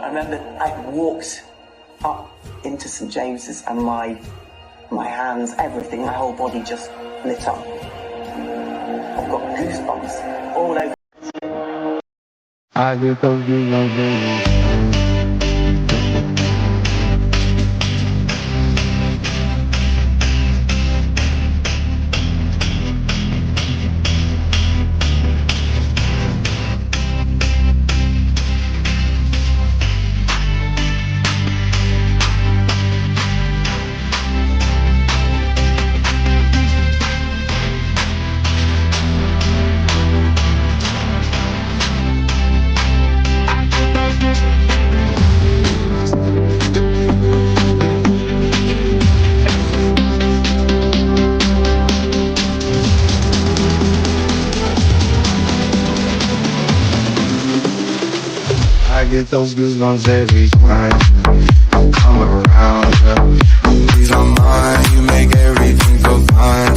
I remember I walked up into St James's and my hands, everything, my whole body just lit up. I've got goosebumps all over. I just don't do no thing. I get those goosebumps every time you come around, yeah. Please don't mind, you make everything feel fine.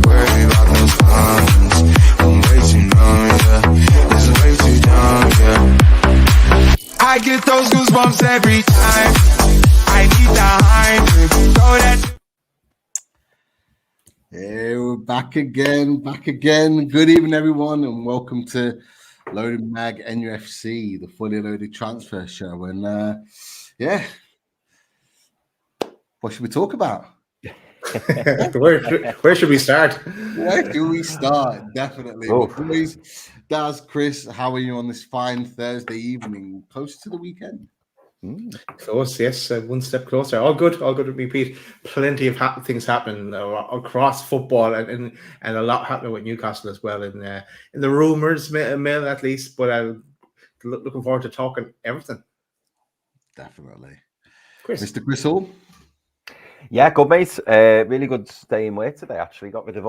Worry about those comments, I'm way too numb, yeah. It's way too dumb, yeah. I get those goosebumps every time. I need the hype, throw that. Hey, we're back again. Good evening, everyone, and welcome to Loaded Mag NUFC, the fully loaded transfer show. And what should we talk about? Where should we start? Where do we start? Definitely. Oh. Boys, Daz, Chris, how are you on this fine Thursday evening, close to the weekend? Close, yes, one step closer. All good with me, Pete. Plenty of things happening across football, and a lot happening with Newcastle as well. In the rumours mill at least, but I'm looking forward to talking everything. Definitely, Chris. Mr. Gristle. Yeah, good mate. Really good stay in work today. Actually, got rid of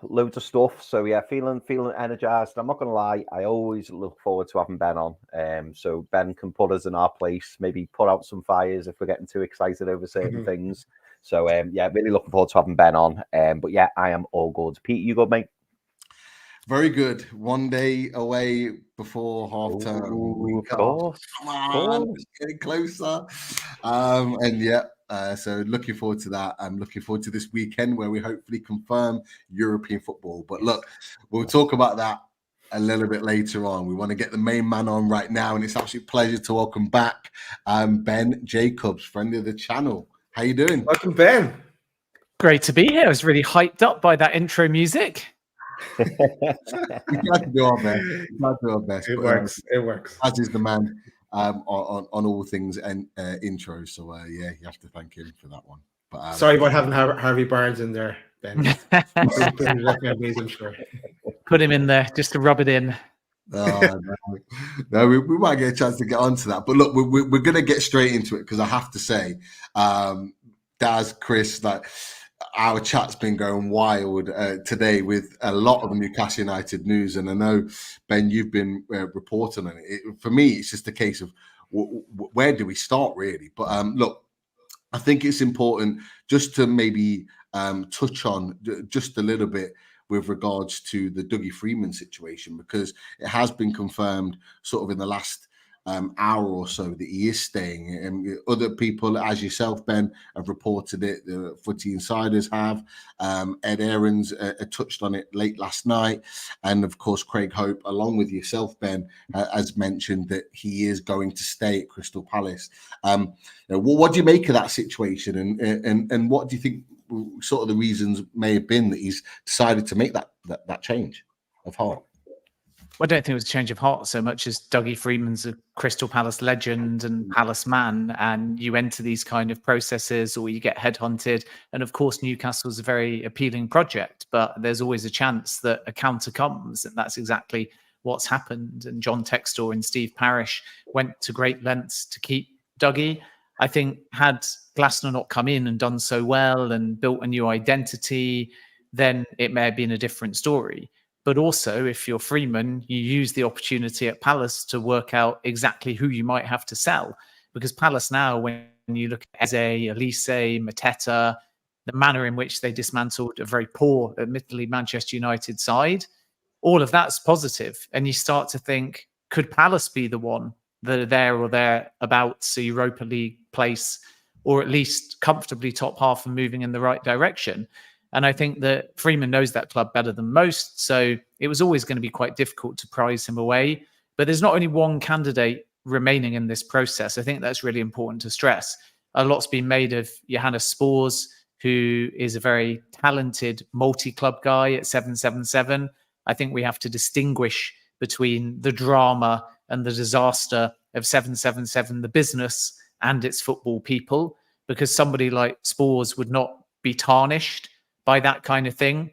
loads of stuff. So yeah, feeling energized. I'm not gonna lie, I always look forward to having Ben on. So Ben can put us in our place, maybe put out some fires if we're getting too excited over certain things. So yeah, really looking forward to having Ben on. But yeah, I am all good. Pete, you good, mate? Very good. 1 day away before half term. Of course. Come on, it's getting closer. And yeah. So looking forward to that. I'm looking forward to this weekend where we hopefully confirm European football. But look, we'll talk about that a little bit later on. We want to get the main man on right now, and it's absolute pleasure to welcome back Ben Jacobs, friend of the channel. How you doing? Welcome, Ben. Great to be here. I was really hyped up by that intro music. We try to do our best. It works. As is the man. On all things and intros, so yeah, you have to thank him for that one. But sorry about having Harvey Barnes in there, Ben. I'm sure. Put him in there just to rub it in. No, we might get a chance to get onto that. But look, we're going to get straight into it because I have to say, Daz, Chris, like our chat's been going wild today with a lot of Newcastle United news, and I know, Ben, you've been reporting on it. For me, it's just a case of where do we start, really? But look, I think it's important just to maybe touch on just a little bit with regards to the Dougie Freeman situation, because it has been confirmed sort of in the last hour or so that he is staying, and other people, as yourself, Ben, have reported it. The Footy Insiders have. Ed Aarons touched on it late last night, and of course, Craig Hope, along with yourself, Ben, has mentioned that he is going to stay at Crystal Palace. What do you make of that situation, and what do you think sort of the reasons may have been that he's decided to make that change of heart? Well, I don't think it was a change of heart so much as Dougie Freeman's a Crystal Palace legend and Palace man, and you enter these kind of processes or you get headhunted. And of course, Newcastle is a very appealing project, but there's always a chance that a counter comes, and that's exactly what's happened. And John Textor and Steve Parish went to great lengths to keep Dougie. I think had Glasner not come in and done so well and built a new identity, then it may have been a different story. But also, if you're Freeman, you use the opportunity at Palace to work out exactly who you might have to sell. Because Palace now, when you look at Eze, Elise, Mateta, the manner in which they dismantled a very poor, admittedly, Manchester United side, all of that's positive. And you start to think, could Palace be the one that are there or thereabouts, a Europa League place, or at least comfortably top half and moving in the right direction. And I think that Freeman knows that club better than most. So it was always going to be quite difficult to prize him away. But there's not only one candidate remaining in this process. I think that's really important to stress. A lot's been made of Johannes Spors, who is a very talented multi-club guy at 777. I think we have to distinguish between the drama and the disaster of 777, the business, and its football people, because somebody like Spors would not be tarnished by that kind of thing.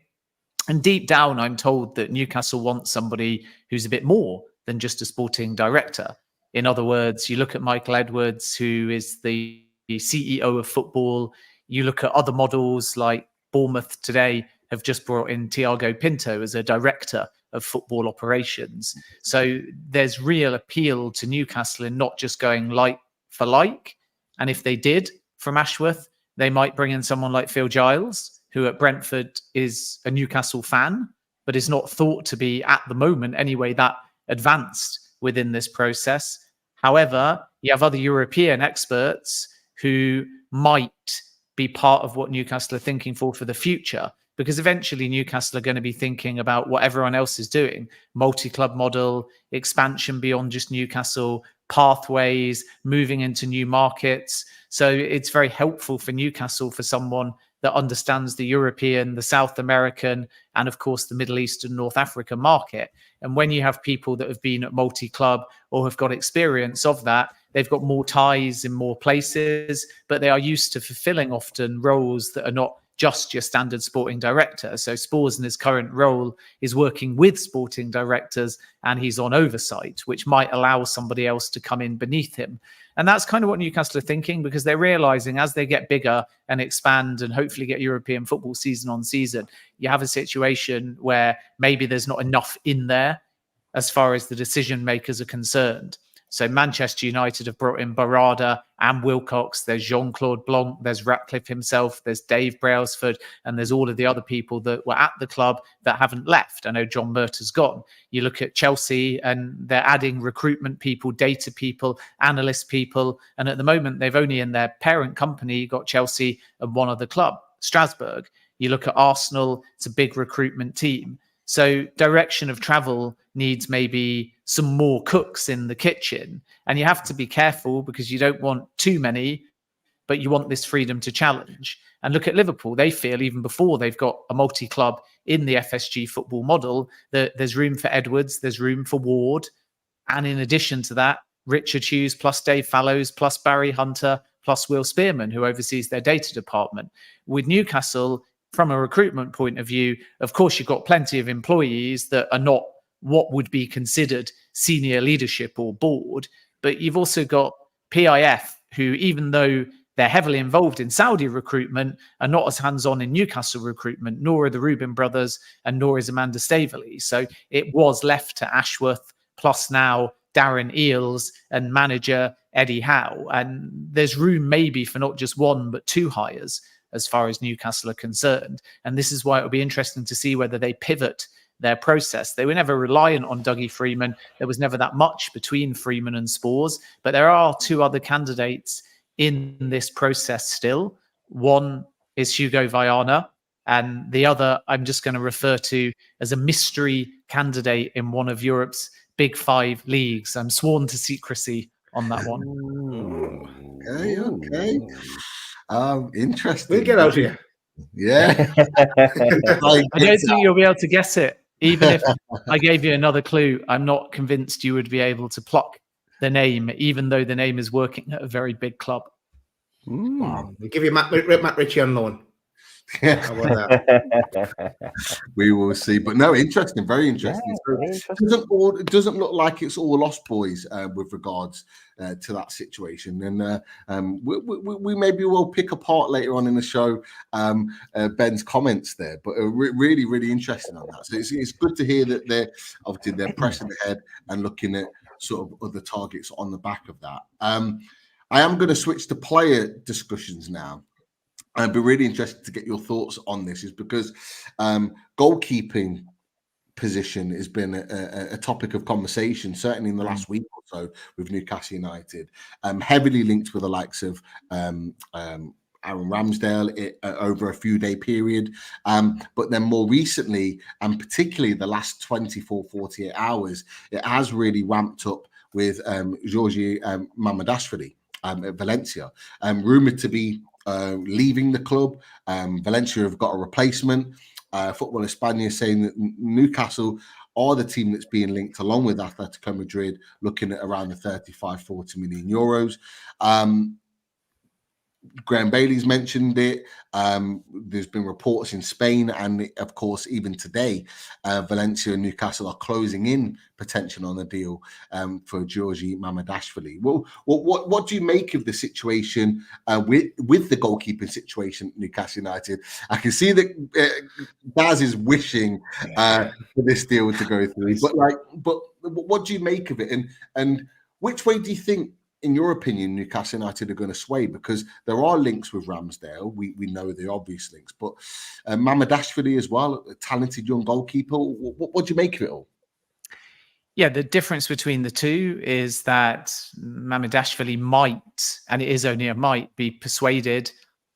And deep down, I'm told that Newcastle wants somebody who's a bit more than just a sporting director. In other words, you look at Michael Edwards, who is the CEO of football. You look at other models like Bournemouth today have just brought in Thiago Pinto as a director of football operations. So there's real appeal to Newcastle in not just going like for like. And if they did from Ashworth, they might bring in someone like Phil Giles, who at Brentford is a Newcastle fan, but is not thought to be at the moment anyway that advanced within this process. However, you have other European experts who might be part of what Newcastle are thinking for the future, because eventually Newcastle are going to be thinking about what everyone else is doing: multi-club model, expansion beyond just Newcastle, pathways, moving into new markets. So it's very helpful for Newcastle for someone that understands the European, the South American, and of course the Middle East and North African market. And when you have people that have been at multi-club or have got experience of that, they've got more ties in more places, but they are used to fulfilling often roles that are not just your standard sporting director. So Spors in his current role is working with sporting directors, and he's on oversight, which might allow somebody else to come in beneath him. And that's kind of what Newcastle are thinking, because they're realizing as they get bigger and expand and hopefully get European football season on season, you have a situation where maybe there's not enough in there as far as the decision makers are concerned. So Manchester United have brought in Barada and Wilcox. There's Jean-Claude Blanc. There's Ratcliffe himself. There's Dave Brailsford. And there's all of the other people that were at the club that haven't left. I know John Murtaugh's gone. You look at Chelsea and they're adding recruitment people, data people, analyst people. And at the moment, they've only in their parent company got Chelsea and one other club, Strasbourg. You look at Arsenal, it's a big recruitment team. So direction of travel needs maybe some more cooks in the kitchen. And you have to be careful because you don't want too many, but you want this freedom to challenge. And look at Liverpool. They feel even before they've got a multi-club in the FSG football model, that there's room for Edwards, there's room for Ward. And in addition to that, Richard Hughes plus Dave Fallows plus Barry Hunter plus Will Spearman, who oversees their data department. With Newcastle, from a recruitment point of view, of course, you've got plenty of employees that are not what would be considered senior leadership or board, but you've also got PIF, who, even though they're heavily involved in Saudi recruitment, are not as hands-on in Newcastle recruitment, nor are the Rubin brothers, and nor is Amanda Staveley. So it was left to Ashworth, plus now Darren Eales and manager Eddie Howe. And there's room maybe for not just one, but two hires as far as Newcastle are concerned. And this is why it'll be interesting to see whether they pivot their process. They were never reliant on Dougie Freeman. There was never that much between Freeman and Spors, but there are two other candidates in this process still. One is Hugo Viana, and the other I'm just going to refer to as a mystery candidate in one of Europe's big five leagues. I'm sworn to secrecy on that one. Okay. Interesting. We'll get out here. Yeah. I don't think you'll be able to guess it. Even if I gave you another clue, I'm not convinced you would be able to pluck the name, even though the name is working at a very big club. Wow. We'll give you Matt Ritchie on loan. We will see, but no, interesting, very interesting. Yeah, so it doesn't look like it's all lost, boys, with regards to that situation. And we maybe will pick apart later on in the show Ben's comments there, but really, really interesting on that. So it's good to hear that they're pressing ahead and looking at sort of other targets on the back of that. I am going to switch to player discussions now. I'd be really interested to get your thoughts on this, is because goalkeeping position has been a topic of conversation, certainly in the last week or so with Newcastle United, heavily linked with the likes of Aaron Ramsdale over a few-day period. But then more recently, and particularly the last 24, 48 hours, it has really ramped up with Georgi Mamardashvili at Valencia, rumoured to be leaving the club. Valencia have got a replacement. Football España saying that Newcastle are the team that's being linked along with Atletico Madrid, looking at around the 35-40 million euros. Graham Bailey's mentioned it. There's been reports in Spain, and of course, even today, Valencia and Newcastle are closing in potential on a deal for Georgi Mamardashvili. Well, what do you make of the situation with the goalkeeping situation at Newcastle United? I can see that Baz is wishing for this deal to go through, but what do you make of it, and which way do you think, in your opinion, Newcastle United are going to sway? Because there are links with Ramsdale. We know the obvious links, but Mamardashvili as well, a talented young goalkeeper. What do you make of it all? Yeah, the difference between the two is that Mamardashvili might, and it is only a might, be persuaded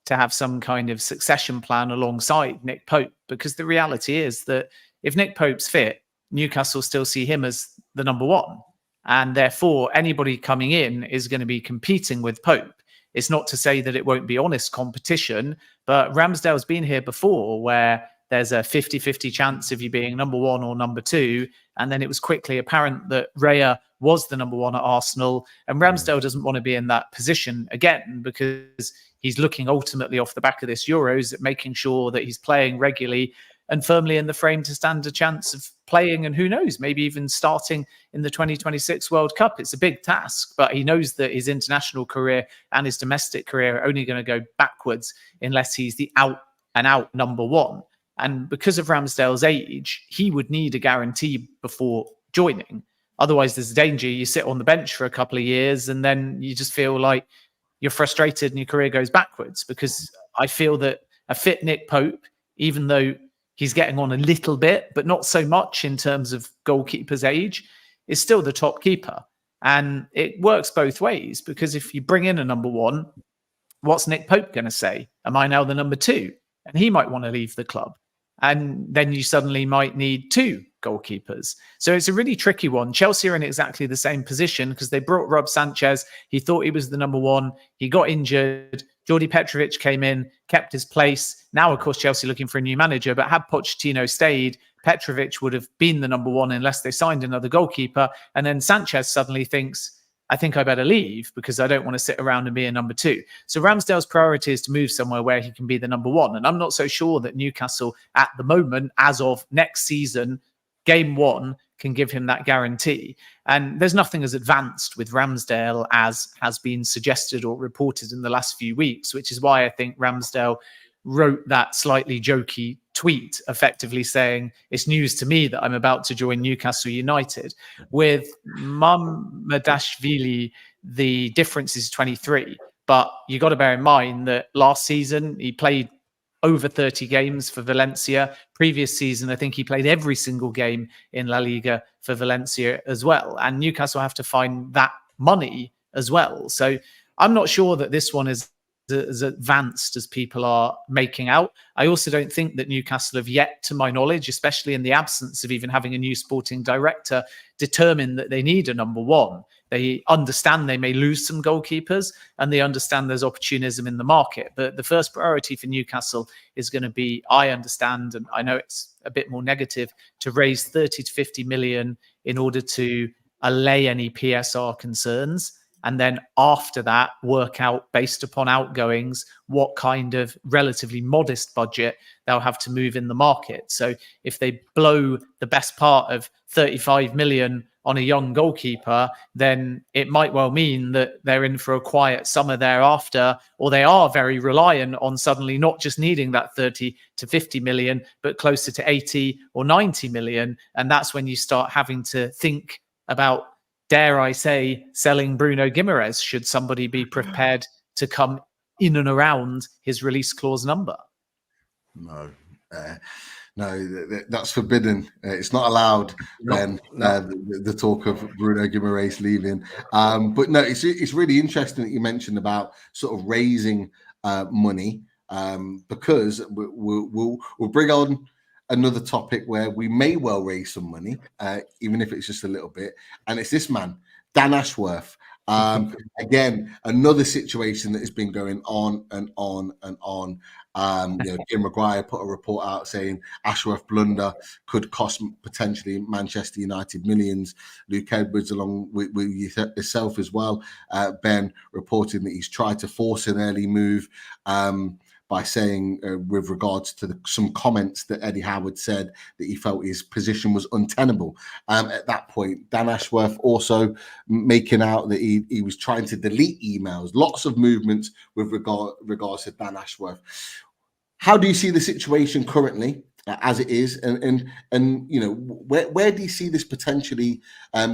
to have some kind of succession plan alongside Nick Pope. Because the reality is that if Nick Pope's fit, Newcastle still see him as the number one. And therefore, anybody coming in is going to be competing with Pope. It's not to say that it won't be honest competition, but Ramsdale's been here before where there's a 50-50 chance of you being number one or number two. And then it was quickly apparent that Raya was the number one at Arsenal. And Ramsdale doesn't want to be in that position again because he's looking ultimately off the back of this Euros at making sure that he's playing regularly and firmly in the frame to stand a chance of playing, and who knows, maybe even starting in the 2026 World Cup. It's a big task, but he knows that his international career and his domestic career are only going to go backwards unless he's the out-and-out number one. And because of Ramsdale's age, he would need a guarantee before joining. Otherwise, there's a danger you sit on the bench for a couple of years and then you just feel like you're frustrated and your career goes backwards. Because I feel that a fit Nick Pope, even though he's getting on a little bit, but not so much in terms of goalkeeper's age, is still the top keeper. And it works both ways, because if you bring in a number one, what's Nick Pope going to say? Am I now the number two? And he might want to leave the club. And then you suddenly might need two goalkeepers. So it's a really tricky one. Chelsea are in exactly the same position because they brought Rob Sanchez. He thought he was the number one. He got injured. Jordi Petrovic came in, kept his place. Now, of course, Chelsea looking for a new manager, but had Pochettino stayed, Petrovic would have been the number one unless they signed another goalkeeper. And then Sanchez suddenly thinks, I think I better leave because I don't want to sit around and be a number two. So Ramsdale's priority is to move somewhere where he can be the number one. And I'm not so sure that Newcastle at the moment, as of next season, game one, can give him that guarantee. And there's nothing as advanced with Ramsdale as has been suggested or reported in the last few weeks, which is why I think Ramsdale wrote that slightly jokey tweet, effectively saying, it's news to me that I'm about to join Newcastle United. With Mamardashvili, the difference is 23. But you got to bear in mind that last season he played over 30 games for Valencia. Previous season, I think he played every single game in La Liga for Valencia as well. And Newcastle have to find that money as well. So I'm not sure that this one is as advanced as people are making out. I also don't think that Newcastle have yet, to my knowledge, especially in the absence of even having a new sporting director, determined that they need a number one. They understand they may lose some goalkeepers and they understand there's opportunism in the market. But the first priority for Newcastle is going to be, I understand, and I know it's a bit more negative, to raise 30 to 50 million in order to allay any PSR concerns. And then after that, work out, based upon outgoings, what kind of relatively modest budget they'll have to move in the market. So if they blow the best part of 35 million on a young goalkeeper, then it might well mean that they're in for a quiet summer thereafter, or they are very reliant on suddenly not just needing that 30 to 50 million, but closer to 80 or 90 million. And that's when you start having to think about, dare I say, selling Bruno Guimaraes, should somebody be prepared to come in and around his release clause number. No. No, that's forbidden. It's not allowed. No, The talk of Bruno Guimaraes leaving, but no, it's really interesting that you mentioned about sort of raising money, because we'll bring on another topic where we may well raise some money, even if it's just a little bit, and it's this man, Dan Ashworth. Again, another situation that has been going on and on and on. Jim Maguire put a report out saying Ashworth blunder could cost potentially Manchester United millions. Luke Edwards, along with yourself as well, Ben, reporting that he's tried to force an early move, by saying, with regards to some comments that Eddie Howard said, that he felt his position was untenable. At that point, Dan Ashworth also making out that he was trying to delete emails. Lots of movements with regards to Dan Ashworth. How do you see the situation currently as it is, and where do you see this potentially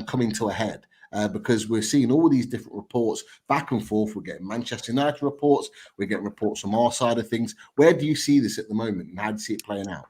coming to a head? Because we're seeing all these different reports back and forth. We're getting Manchester United reports. We're getting reports from our side of things. Where do you see this at the moment, and how do you see it playing out?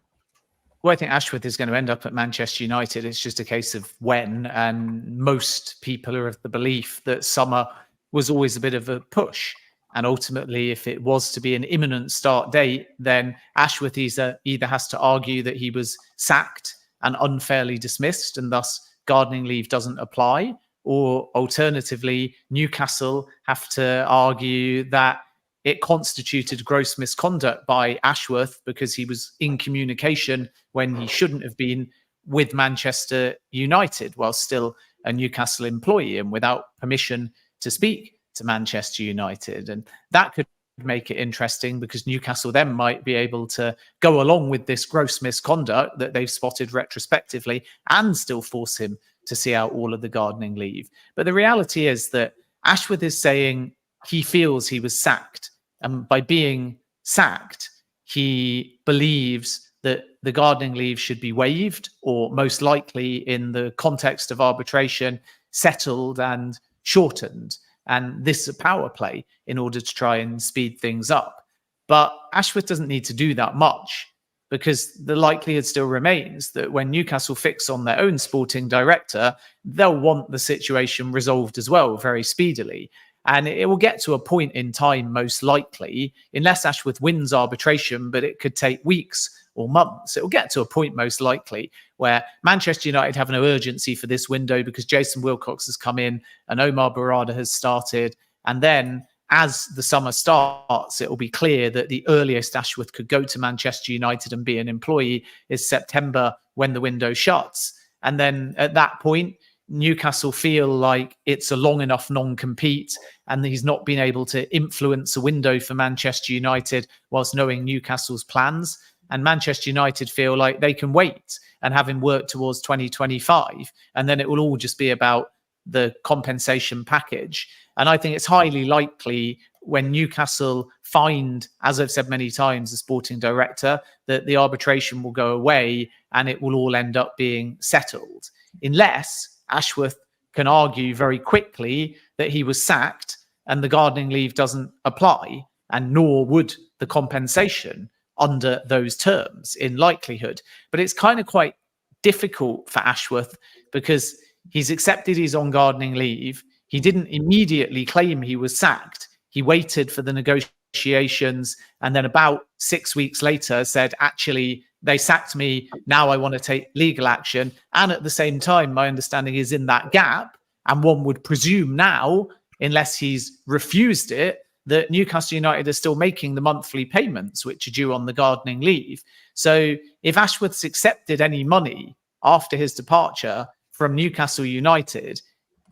Well, I think Ashworth is going to end up at Manchester United. It's just a case of when, and most people are of the belief that summer was always a bit of a push. And ultimately, if it was to be an imminent start date, then Ashworth either has to argue that he was sacked and unfairly dismissed, and thus gardening leave doesn't apply, or alternatively, Newcastle have to argue that it constituted gross misconduct by Ashworth because he was in communication when he shouldn't have been with Manchester United while still a Newcastle employee and without permission to speak to Manchester United. And that could make it interesting, because Newcastle then might be able to go along with this gross misconduct that they've spotted retrospectively and still force him to see out all of the gardening leave. But the reality is that Ashworth is saying he feels he was sacked. And by being sacked, he believes that the gardening leave should be waived, or most likely in the context of arbitration, settled and shortened. And this is a power play in order to try and speed things up. But Ashworth doesn't need to do that much, because the likelihood still remains that when Newcastle fix on their own sporting director, they'll want the situation resolved as well very speedily. And it will get to a point in time, most likely, unless Ashworth wins arbitration, but it could take weeks or months. It will get to a point, most likely, where Manchester United have no urgency for this window because Jason Wilcox has come in and Omar Barada has started. And then as the summer starts, it will be clear that the earliest Ashworth could go to Manchester United and be an employee is September, when the window shuts. And then at that point, Newcastle feel like it's a long enough non-compete and he's not been able to influence a window for Manchester United whilst knowing Newcastle's plans. And Manchester United feel like they can wait and have him work towards 2025. And then it will all just be about the compensation package. And I think it's highly likely, when Newcastle find, as I've said many times, the sporting director, that the arbitration will go away and it will all end up being settled. Unless Ashworth can argue very quickly that he was sacked and the gardening leave doesn't apply, and nor would the compensation under those terms in likelihood. But it's kind of quite difficult for Ashworth, because he's accepted he's on gardening leave. He didn't immediately claim he was sacked. He waited for the negotiations, and then about 6 weeks later said, actually, they sacked me. Now I want to take legal action. And at the same time, my understanding is in that gap, and one would presume now, unless he's refused it, that Newcastle United are still making the monthly payments, which are due on the gardening leave. So if Ashworth's accepted any money after his departure from Newcastle United,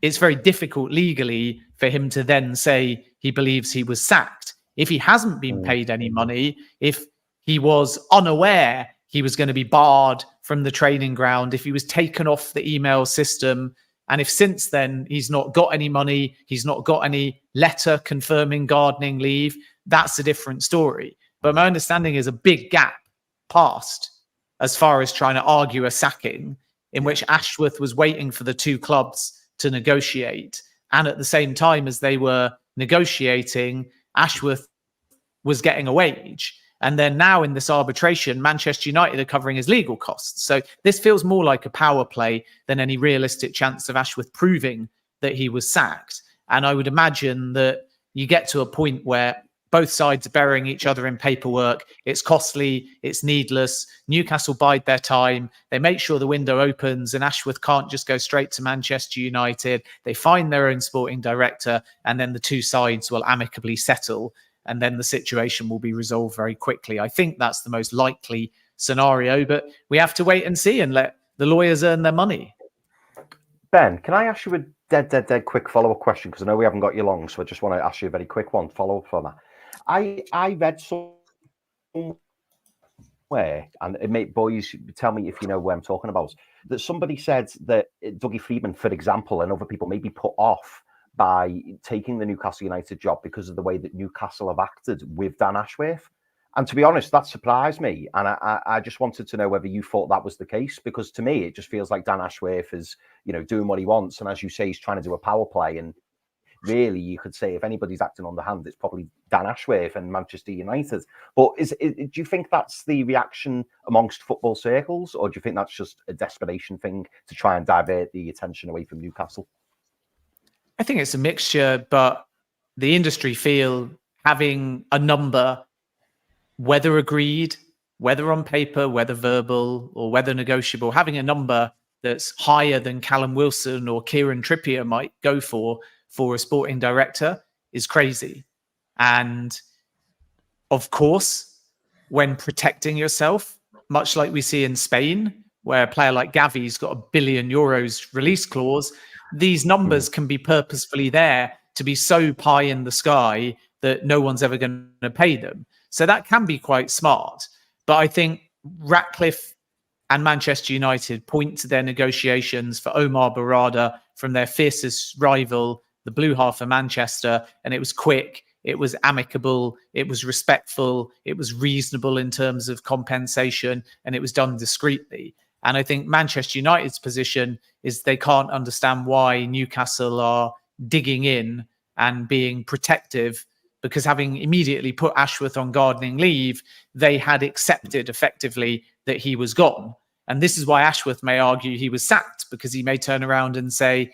it's very difficult legally for him to then say he believes he was sacked. If he hasn't been paid any money, if he was unaware he was going to be barred from the training ground, if he was taken off the email system, and if since then he's not got any money, he's not got any letter confirming gardening leave, that's a different story. But my understanding is a big gap passed as far as trying to argue a sacking, in which Ashworth was waiting for the two clubs to negotiate. And at the same time as they were negotiating, Ashworth was getting a wage. And then now in this arbitration, Manchester United are covering his legal costs. So this feels more like a power play than any realistic chance of Ashworth proving that he was sacked. And I would imagine that you get to a point where both sides are burying each other in paperwork. It's costly. It's needless. Newcastle bide their time. They make sure the window opens and Ashworth can't just go straight to Manchester United. They find their own sporting director, and then the two sides will amicably settle, and then the situation will be resolved very quickly. I think that's the most likely scenario, but we have to wait and see and let the lawyers earn their money. Ben, can I ask you a dead quick follow-up question? Because I know we haven't got you long, so I just want to ask you a very quick one, follow-up for that. I read somewhere, and it may, boys, tell me if you know where I'm talking about, that somebody said that Dougie Freedman, for example, and other people may be put off by taking the Newcastle United job because of the way that Newcastle have acted with Dan Ashworth. And to be honest, that surprised me. And I just wanted to know whether you thought that was the case, because to me, it just feels like Dan Ashworth is, doing what he wants. And as you say, he's trying to do a power play. And really, you could say if anybody's acting on the hand, it's probably Dan Ashworth and Manchester United. But do you think that's the reaction amongst football circles, or do you think that's just a desperation thing to try and divert the attention away from Newcastle? I think it's a mixture, but the industry feel having a number, whether agreed, whether on paper, whether verbal, or whether negotiable, having a number that's higher than Callum Wilson or Kieran Trippier might go for a sporting director is crazy. And of course, when protecting yourself, much like we see in Spain, where a player like Gavi's got €1 billion release clause, these numbers can be purposefully there to be so pie in the sky that no one's ever going to pay them. So that can be quite smart. But I think Ratcliffe and Manchester United point to their negotiations for Omar Barada from their fiercest rival, the blue half of Manchester, and it was quick, it was amicable, it was respectful, it was reasonable in terms of compensation, and it was done discreetly. And I think Manchester United's position is they can't understand why Newcastle are digging in and being protective, because having immediately put Ashworth on gardening leave, they had accepted effectively that he was gone. And this is why Ashworth may argue he was sacked, because he may turn around and say,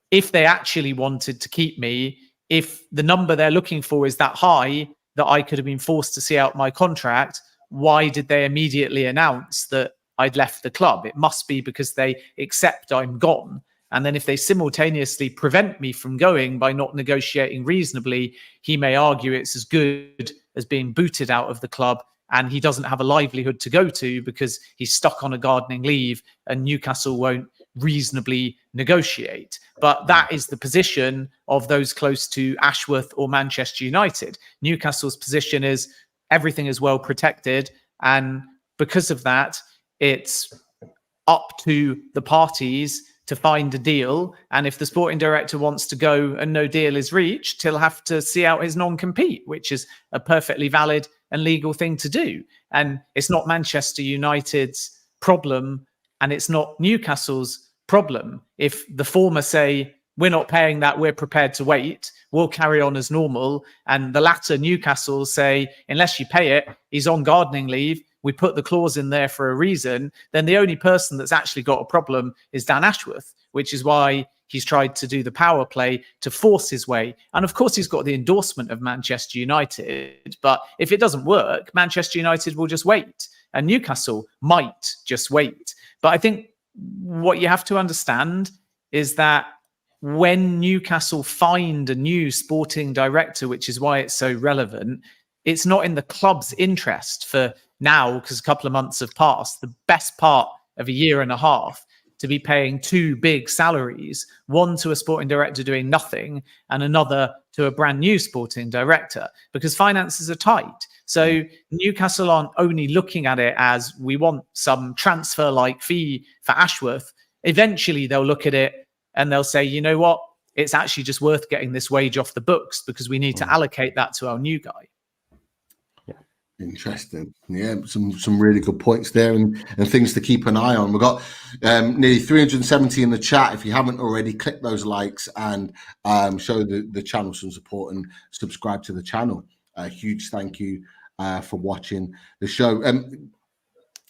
if they actually wanted to keep me, if the number they're looking for is that high that I could have been forced to see out my contract, why did they immediately announce that I'd left the club? It must be because they accept I'm gone. And then if they simultaneously prevent me from going by not negotiating reasonably, he may argue it's as good as being booted out of the club, and he doesn't have a livelihood to go to because he's stuck on a gardening leave and Newcastle won't reasonably negotiate. But that is the position of those close to Ashworth or Manchester United. Newcastle's position is everything is well protected, and because of that, it's up to the parties to find a deal. And if the sporting director wants to go and no deal is reached, he'll have to see out his non-compete, which is a perfectly valid and legal thing to do. And it's not Manchester United's problem, and it's not Newcastle's problem. If the former say, we're not paying that, we're prepared to wait, we'll carry on as normal, and the latter, Newcastle, say, unless you pay it, he's on gardening leave, we put the clause in there for a reason, then the only person that's actually got a problem is Dan Ashworth, which is why he's tried to do the power play to force his way. And of course, he's got the endorsement of Manchester United. But if it doesn't work, Manchester United will just wait, and Newcastle might just wait. But I think what you have to understand is that when Newcastle find a new sporting director, which is why it's so relevant, it's not in the club's interest for now, because a couple of months have passed, the best part of a year and a half, to be paying two big salaries, one to a sporting director doing nothing and another to a brand new sporting director, because finances are tight. So Newcastle aren't only looking at it as we want some transfer-like fee for Ashworth. Eventually they'll look at it and they'll say, you know what, it's actually just worth getting this wage off the books because we need to allocate that to our new guy. Interesting. Yeah, some really good points there and things to keep an eye on. We've got nearly 370 in the chat. If you haven't already, click those likes and show the channel some support and subscribe to the channel. A huge thank you for watching the show.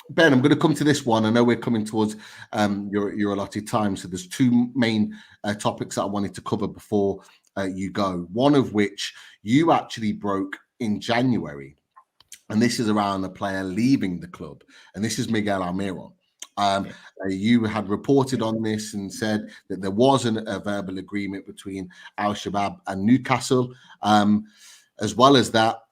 Ben, I'm going to come to this one. I know we're coming towards your allotted time, so there's two main topics that I wanted to cover before you go. One of which you actually broke in January, and this is around a player leaving the club, and this is Miguel Almiron. You had reported on this and said that there wasn't a verbal agreement between Al Shabab and Newcastle. As well as that,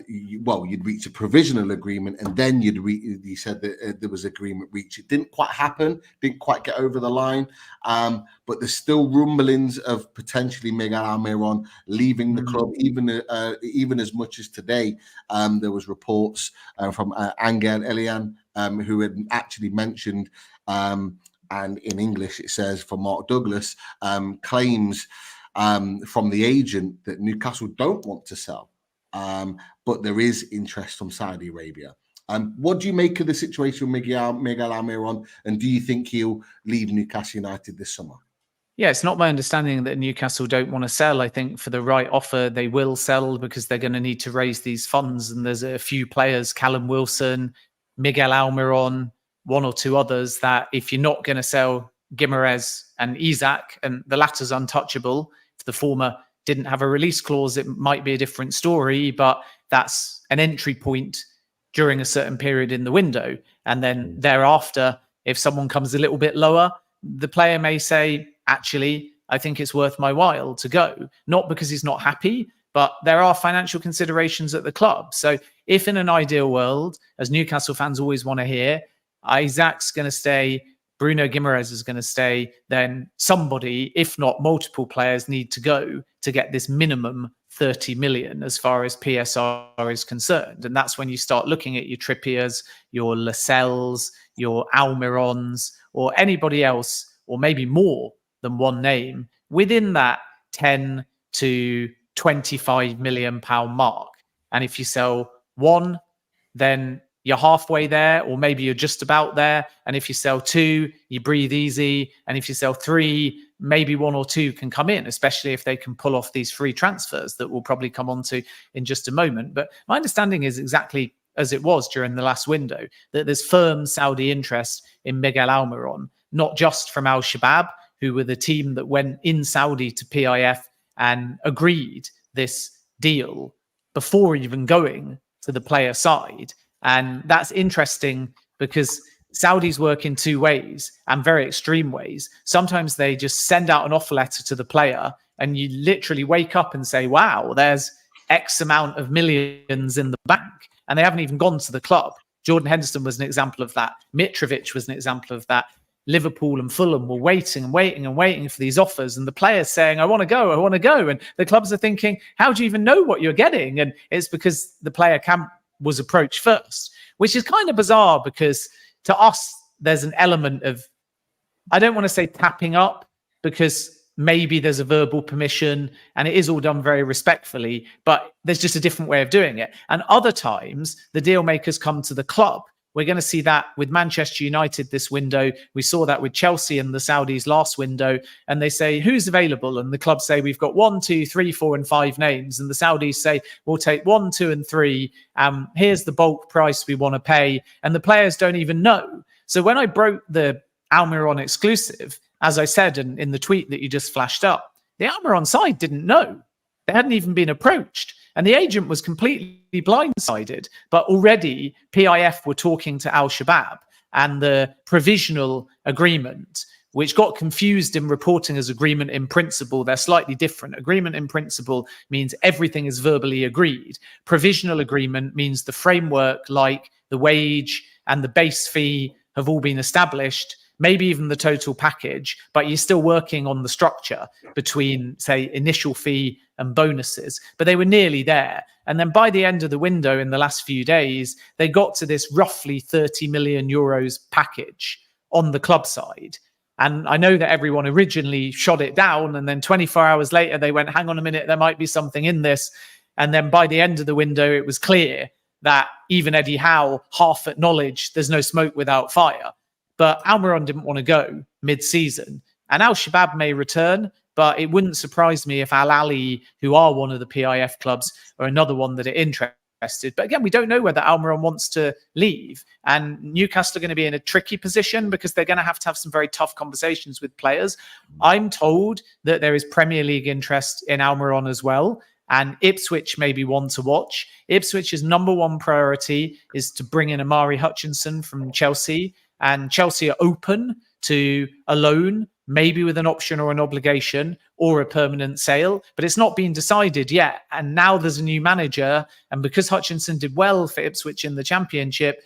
you'd reach a provisional agreement, and then you said that there was agreement reached. It didn't quite happen, didn't quite get over the line, but there's still rumblings of potentially Miguel Almiron leaving the club, even as much as today. There was reports from Angel Elian, who had actually mentioned, and in English it says for Mark Douglas, claims from the agent that Newcastle don't want to sell. But there is interest from Saudi Arabia. What do you make of the situation with Miguel Almiron, and do you think he'll leave Newcastle United this summer? Yeah, it's not my understanding that Newcastle don't want to sell. I think for the right offer, they will sell because they're going to need to raise these funds. And there's a few players, Callum Wilson, Miguel Almiron, one or two others, that if you're not going to sell Guimaraes and Isaac, and the latter's untouchable, if the former didn't have a release clause, it might be a different story, but that's an entry point during a certain period in the window. And then thereafter, if someone comes a little bit lower, the player may say, actually, I think it's worth my while to go. Not because he's not happy, but there are financial considerations at the club. So if in an ideal world, as Newcastle fans always want to hear, Isaac's going to stay, Bruno Guimaraes is going to stay, then somebody, if not multiple players, need to go to get this minimum 30 million as far as PSR is concerned. And that's when you start looking at your Trippiers, your Lascelles, your Almirons, or anybody else, or maybe more than one name, within that 10 to 25 million pound mark. And if you sell one, then you're halfway there, or maybe you're just about there. And if you sell two, you breathe easy. And if you sell three, maybe one or two can come in, especially if they can pull off these free transfers that we'll probably come on to in just a moment. But my understanding is exactly as it was during the last window, that there's firm Saudi interest in Miguel Almiron, not just from Al Shabab, who were the team that went in Saudi to PIF and agreed this deal before even going to the player side. And that's interesting because Saudis work in two ways, and very extreme ways. Sometimes they just send out an offer letter to the player and you literally wake up and say, wow, there's X amount of millions in the bank. And they haven't even gone to the club. Jordan Henderson was an example of that. Mitrovic was an example of that. Liverpool and Fulham were waiting for these offers, and the players saying, I want to go. And the clubs are thinking, how do you even know what you're getting? And it's because the player camp was approached first, which is kind of bizarre because to us, there's an element of, I don't want to say tapping up, because maybe there's a verbal permission and it is all done very respectfully, but there's just a different way of doing it. And other times the deal makers come to the club. We're going to see that with Manchester United this window. We saw that with Chelsea and the Saudis last window. And they say, who's available? And the clubs say, we've got 1, 2, 3, 4, and 5 names. And the Saudis say, we'll take 1, 2, and 3. Here's the bulk price we want to pay. And the players don't even know. So when I broke the Almiron exclusive, as I said in the tweet that you just flashed up, the Almiron side didn't know. They hadn't even been approached. And the agent was completely blindsided. But already PIF were talking to Al Shabab, and the provisional agreement, which got confused in reporting as agreement in principle. They're slightly different. Agreement in principle means everything is verbally agreed. Provisional agreement means the framework, like the wage and the base fee, have all been established, maybe even the total package, but you're still working on the structure between, say, initial fee and bonuses. But they were nearly there. And then by the end of the window in the last few days, they got to this roughly 30 million euros package on the club side. And I know that everyone originally shot it down, and then 24 hours later, they went, hang on a minute, there might be something in this. And then by the end of the window, it was clear that even Eddie Howe half acknowledged there's no smoke without fire. But Almiron didn't want to go mid-season. And Al Shabab may return, but it wouldn't surprise me if Al Ali, who are one of the PIF clubs, or another one that are interested, interested. But again, we don't know whether Almiron wants to leave. And Newcastle are going to be in a tricky position because they're going to have some very tough conversations with players. I'm told that there is Premier League interest in Almiron as well. And Ipswich may be one to watch. Ipswich's number one priority is to bring in Amari Hutchinson from Chelsea. And Chelsea are open to a loan, maybe with an option or an obligation or a permanent sale, but it's not been decided yet. And now there's a new manager. And because Hutchinson did well for Ipswich in the Championship,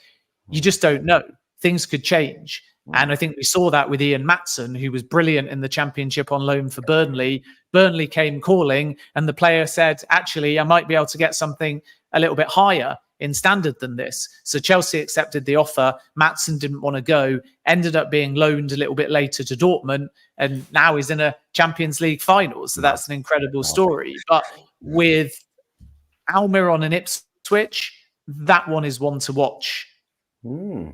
you just don't know. Things could change. And I think we saw that with Ian Maatson, who was brilliant in the Championship on loan for Burnley. Burnley came calling and the player said, actually, I might be able to get something a little bit higher in standard than this. So Chelsea accepted the offer. Maatson didn't want to go, ended up being loaned a little bit later to Dortmund, and now he's in a Champions League final. So that's an incredible story. But with Almiron and Ipswich, that one is one to watch. Ooh,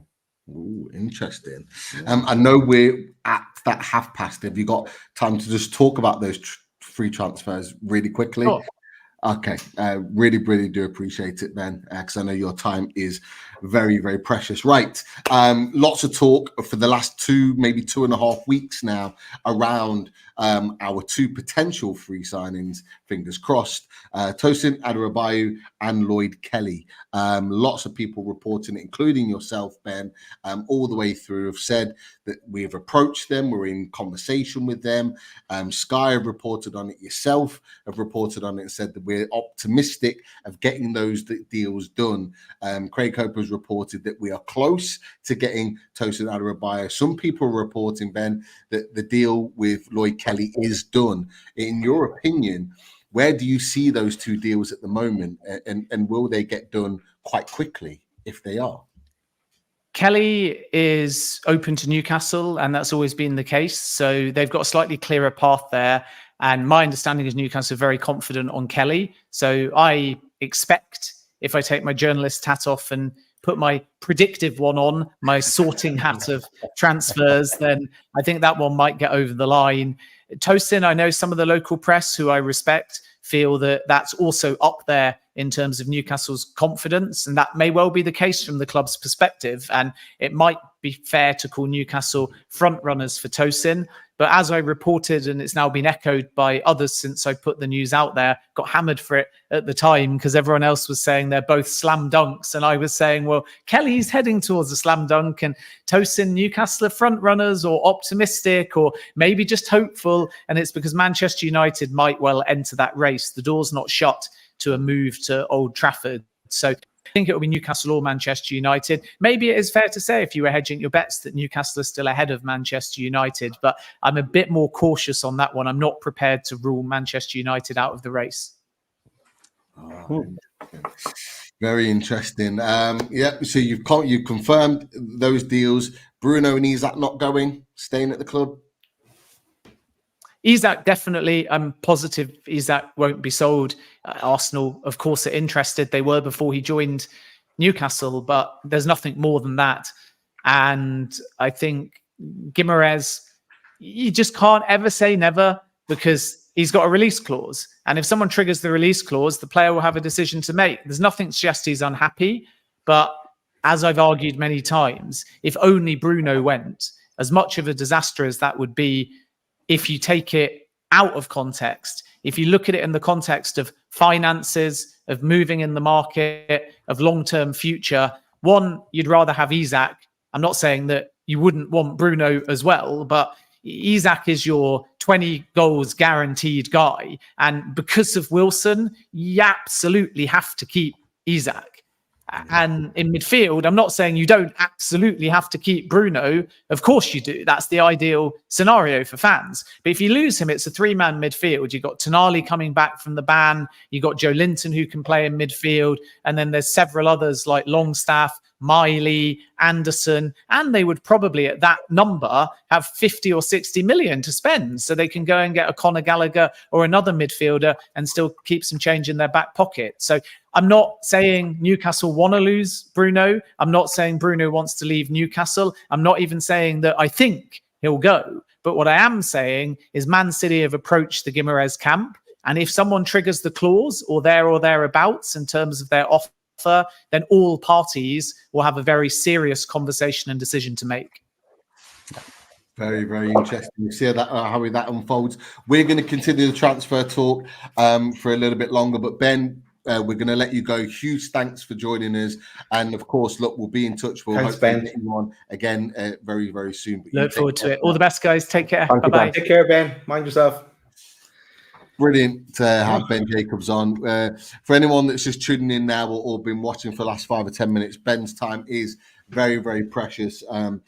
interesting. I know we're at that half past. Have you got time to just talk about those free transfers really quickly? Sure. Okay, really do appreciate it, Ben, because I know your time is very, very precious. Right, lots of talk for the last maybe 2.5 weeks now around our two potential free signings, fingers crossed, Tosin Adarabioyo and Lloyd Kelly. Lots of people reporting it, including yourself, Ben, all the way through, have said that we have approached them, we're in conversation with them. Sky have reported on it, yourself have reported on it and said that we're optimistic of getting those deals done. Craig Hope has reported that we are close to getting Tosin Adarabioyo. Some people are reporting, Ben, that the deal with Lloyd Kelly is done. In your opinion, where do you see those two deals at the moment, and will they get done quite quickly if they are? Kelly is open to Newcastle, and that's always been the case. So they've got a slightly clearer path there. And my understanding is Newcastle are very confident on Kelly. So I expect, if I take my journalist hat off and put my predictive one on, my sorting hat of transfers, then I think that one might get over the line. Tosin, I know some of the local press who I respect feel that that's also up there in terms of Newcastle's confidence, and that may well be the case from the club's perspective. And it might be fair to call Newcastle front runners for Tosin. But as I reported, and it's now been echoed by others since I put the news out there, got hammered for it at the time because everyone else was saying they're both slam dunks. And I was saying, well, Kelly's heading towards a slam dunk and Tosin, Newcastle are front runners or optimistic or maybe just hopeful. And it's because Manchester United might well enter that race. The door's not shut to a move to Old Trafford. So I think it will be Newcastle or Manchester United. Maybe it is fair to say, if you were hedging your bets, that Newcastle is still ahead of Manchester United, but I'm a bit more cautious on that one. I'm not prepared to rule Manchester United out of the race. Very interesting. So you've confirmed those deals. Bruno and Isak not going, staying at the club? Isak, definitely. I'm positive Isak won't be sold. Arsenal, of course, are interested. They were before he joined Newcastle, but there's nothing more than that. And I think Guimaraes, you just can't ever say never because he's got a release clause. And if someone triggers the release clause, the player will have a decision to make. There's nothing to suggest he's unhappy. But as I've argued many times, if only Bruno went, as much of a disaster as that would be, if you take it out of context, if you look at it in the context of finances, of moving in the market, of long-term future, one, you'd rather have Isak. I'm not saying that you wouldn't want Bruno as well, but Isak is your 20 goals guaranteed guy. And because of Wilson, you absolutely have to keep Isak. And in midfield, I'm not saying you don't absolutely have to keep Bruno. Of course you do. That's the ideal scenario for fans. But if you lose him, it's a three-man midfield. You've got Tonali coming back from the ban. You've got Joe Linton who can play in midfield. And then there's several others like Longstaff, Miley, Anderson, and they would probably at that number have 50 or 60 million to spend. So they can go and get a Conor Gallagher or another midfielder and still keep some change in their back pocket. So I'm not saying Newcastle want to lose Bruno. I'm not saying Bruno wants to leave Newcastle. I'm not even saying that I think he'll go. But what I am saying is Man City have approached the Guimaraes camp. And if someone triggers the clause or thereabouts in terms of their offer offer, then all parties will have a very serious conversation and decision to make. Very, very interesting. We'll see how that unfolds. We're going to continue the transfer talk for a little bit longer, but Ben, we're going to let you go. Huge thanks for joining us, and of course, look, we'll be in touch. We'll hopefully get you on again very, very soon. But look forward to it. All the best, guys. Take care. Bye bye. Take care, Ben. Mind yourself. Brilliant to have Ben Jacobs on. For anyone that's just tuning in now or been watching for the last 5 or 10 minutes, Ben's time is very, very precious. And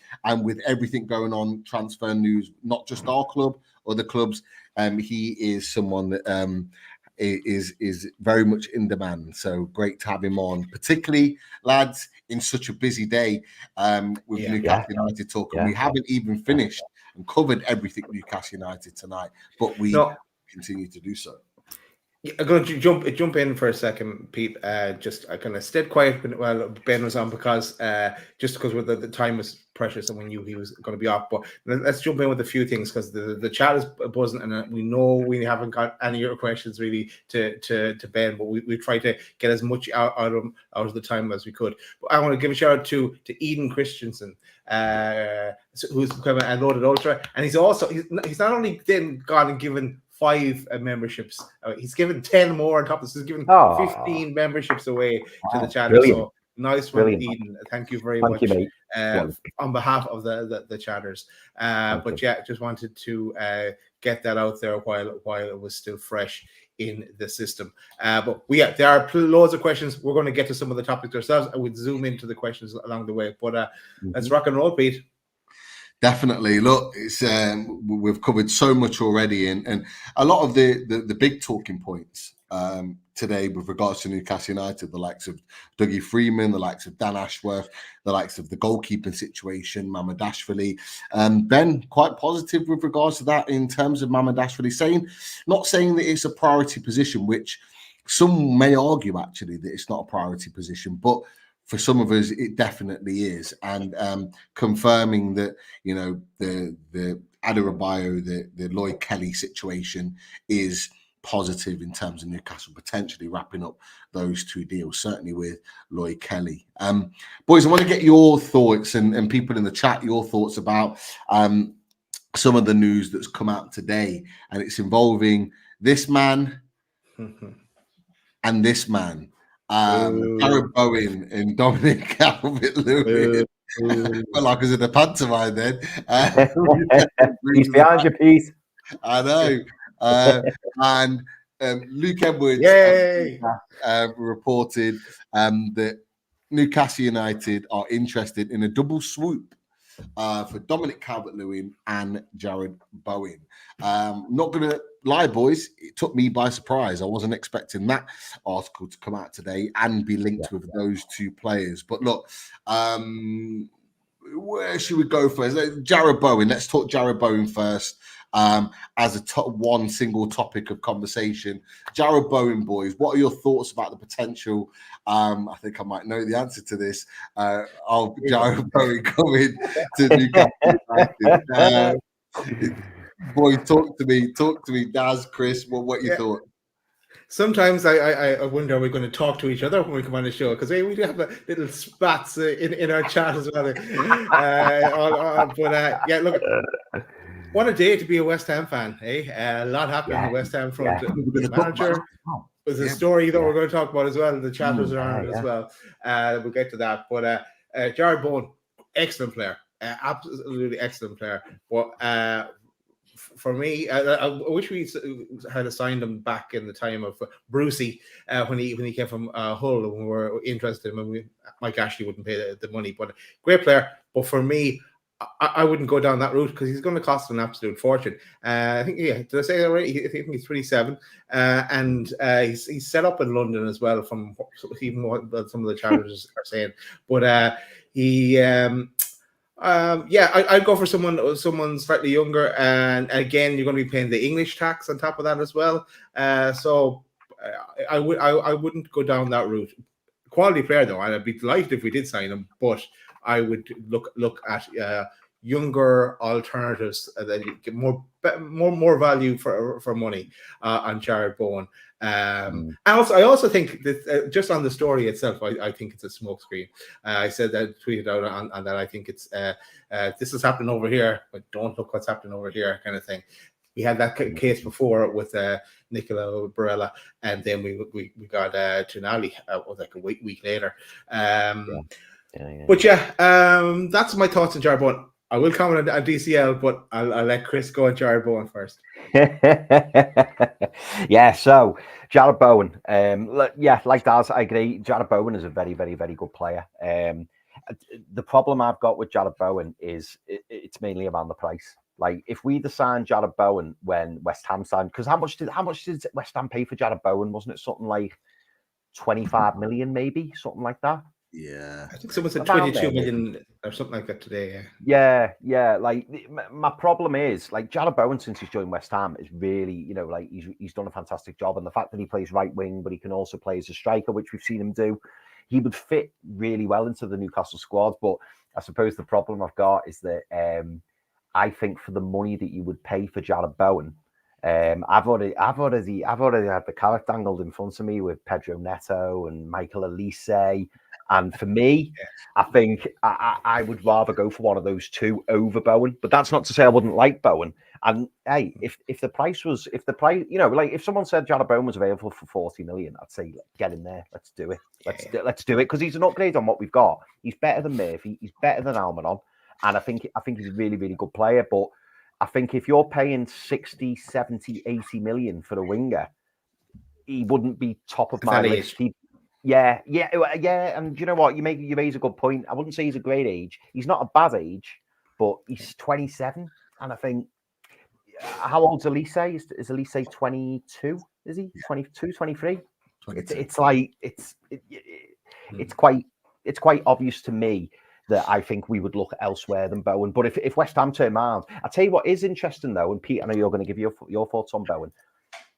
with everything going on, transfer news, not just our club, other clubs, he is someone that is very much in demand. So great to have him on, particularly, lads, in such a busy day with Newcastle United talk. And we haven't even finished and covered everything Newcastle United tonight, but we continue to do so. I'm going to jump in for a second, Pete. I kind of stayed quiet while Ben was on because the time was precious and we knew he was going to be off. But let's jump in with a few things because the chat is buzzing and we know we haven't got any of your questions really to Ben, but we try to get as much out of the time as we could. But I want to give a shout out to Eden Christensen, who's become a loaded ultra, and he's not only then gone and given 5 memberships. He's given 10 more on top of this. He's given 15 memberships away to the channel. Brilliant. So nice one, Eden. Thank you very much. You, mate. On behalf of the chatters. But yeah, just wanted to get that out there while it was still fresh in the system. But there are loads of questions. We're going to get to some of the topics ourselves. I would zoom into the questions along the way. But let's rock and roll, Pete. Definitely. Look, it's we've covered so much already, and a lot of the big talking points today with regards to Newcastle United, the likes of Dougie Freeman, the likes of Dan Ashworth, the likes of the goalkeeping situation, Mamardashvili. Ben, quite positive with regards to that in terms of Mamardashvili, not saying that it's a priority position, which some may argue actually that it's not a priority position, but for some of us, it definitely is, and confirming that the Adebayo, the Lloyd Kelly situation is positive in terms of Newcastle potentially wrapping up those 2 deals, certainly with Lloyd Kelly. Boys, I want to get your thoughts and people in the chat, your thoughts about some of the news that's come out today, and it's involving this man and this man. Jared Bowen and Dominic Calvert-Lewin. Well, like I was in the pantomime then. He's behind your piece. I know. And Luke Edwards reported that Newcastle United are interested in a double swoop for Dominic Calvert-Lewin and Jared Bowen. Not going to lie, boys, it took me by surprise. I wasn't expecting that article to come out today and be linked with those 2 players. But look, where should we go first? Jared Bowen. Let's talk Jared Bowen first as a one single topic of conversation. Jared Bowen, boys, what are your thoughts about the potential? I think I might know the answer to this. Of Jared Bowen coming to Newcastle United. Boy, talk to me, Daz, Chris. What you thought? Sometimes I wonder, are we going to talk to each other when we come on the show? Because we do have a little spats in our chat as well. Look, what a day to be a West Ham fan, eh? A lot happened in the West Ham front. The manager was a story that we're going to talk about as well. The chatters are on it as well. We'll get to that. But Jared Bowen, excellent player. Absolutely excellent player. But for me, I wish we had assigned him back in the time of Brucey when he came from Hull and we were interested in him. Mike Ashley wouldn't pay the money, but great player. But for me, I wouldn't go down that route because he's going to cost an absolute fortune. I think, did I say that already? I think he's 27, and he's set up in London as well, from even what some of the challengers are saying. But I'd go for someone slightly younger, and again, you're going to be paying the English tax on top of that as well. So I wouldn't go down that route. Quality player though, and I'd be delighted if we did sign him, but I would look at younger alternatives that get more more value for money on Jared Bowen. I also think that just on the story itself, I think it's a smokescreen. I said that, tweeted out on that. I think it's this is happening over here, but don't look what's happening over here, kind of thing. We had that case before with Nicola Barella, and then we got Tonali like a week later. But that's my thoughts on Jared Bowen. I will comment on DCL, but I'll let Chris go on Jared Bowen first. So Jared Bowen, like Daz, I agree. Jared Bowen is a very, very, very good player. The problem I've got with Jared Bowen is it's mainly around the price. Like if we'd signed Jared Bowen when West Ham signed, because how much did West Ham pay for Jared Bowen? Wasn't it something like 25 million, maybe something like that? Yeah, I think someone said 22 million or something like that today. Yeah. Like my problem is like Jared Bowen, since he's joined West Ham, is really, like he's done a fantastic job, and the fact that he plays right wing, but he can also play as a striker, which we've seen him do, he would fit really well into the Newcastle squad. But I suppose the problem I've got is that I think for the money that you would pay for Jared Bowen, I've already had the carrot dangled in front of me with Pedro Neto and Michael Elise. And for me, I think I would rather go for one of those two over Bowen. But that's not to say I wouldn't like Bowen. And hey, if the price, like if someone said Jared Bowen was available for 40 million, I'd say get in there. Let's do it. Let's do it, because he's an upgrade on what we've got. He's better than Murphy. He's better than Almiron. And I think he's a really, really good player. But I think if you're paying 60, 70, 80 million for a winger, he wouldn't be top of my list. Yeah. And you know what? You raise a good point. I wouldn't say he's a great age. He's not a bad age, but he's 27. And I think, how old's Elise? Is Elise 22? Is he 22, 23? 22. It's quite obvious to me that I think we would look elsewhere than Bowen. But if West Ham turn around, I'll tell you what is interesting though, and Pete, I know you're going to give your thoughts on Bowen.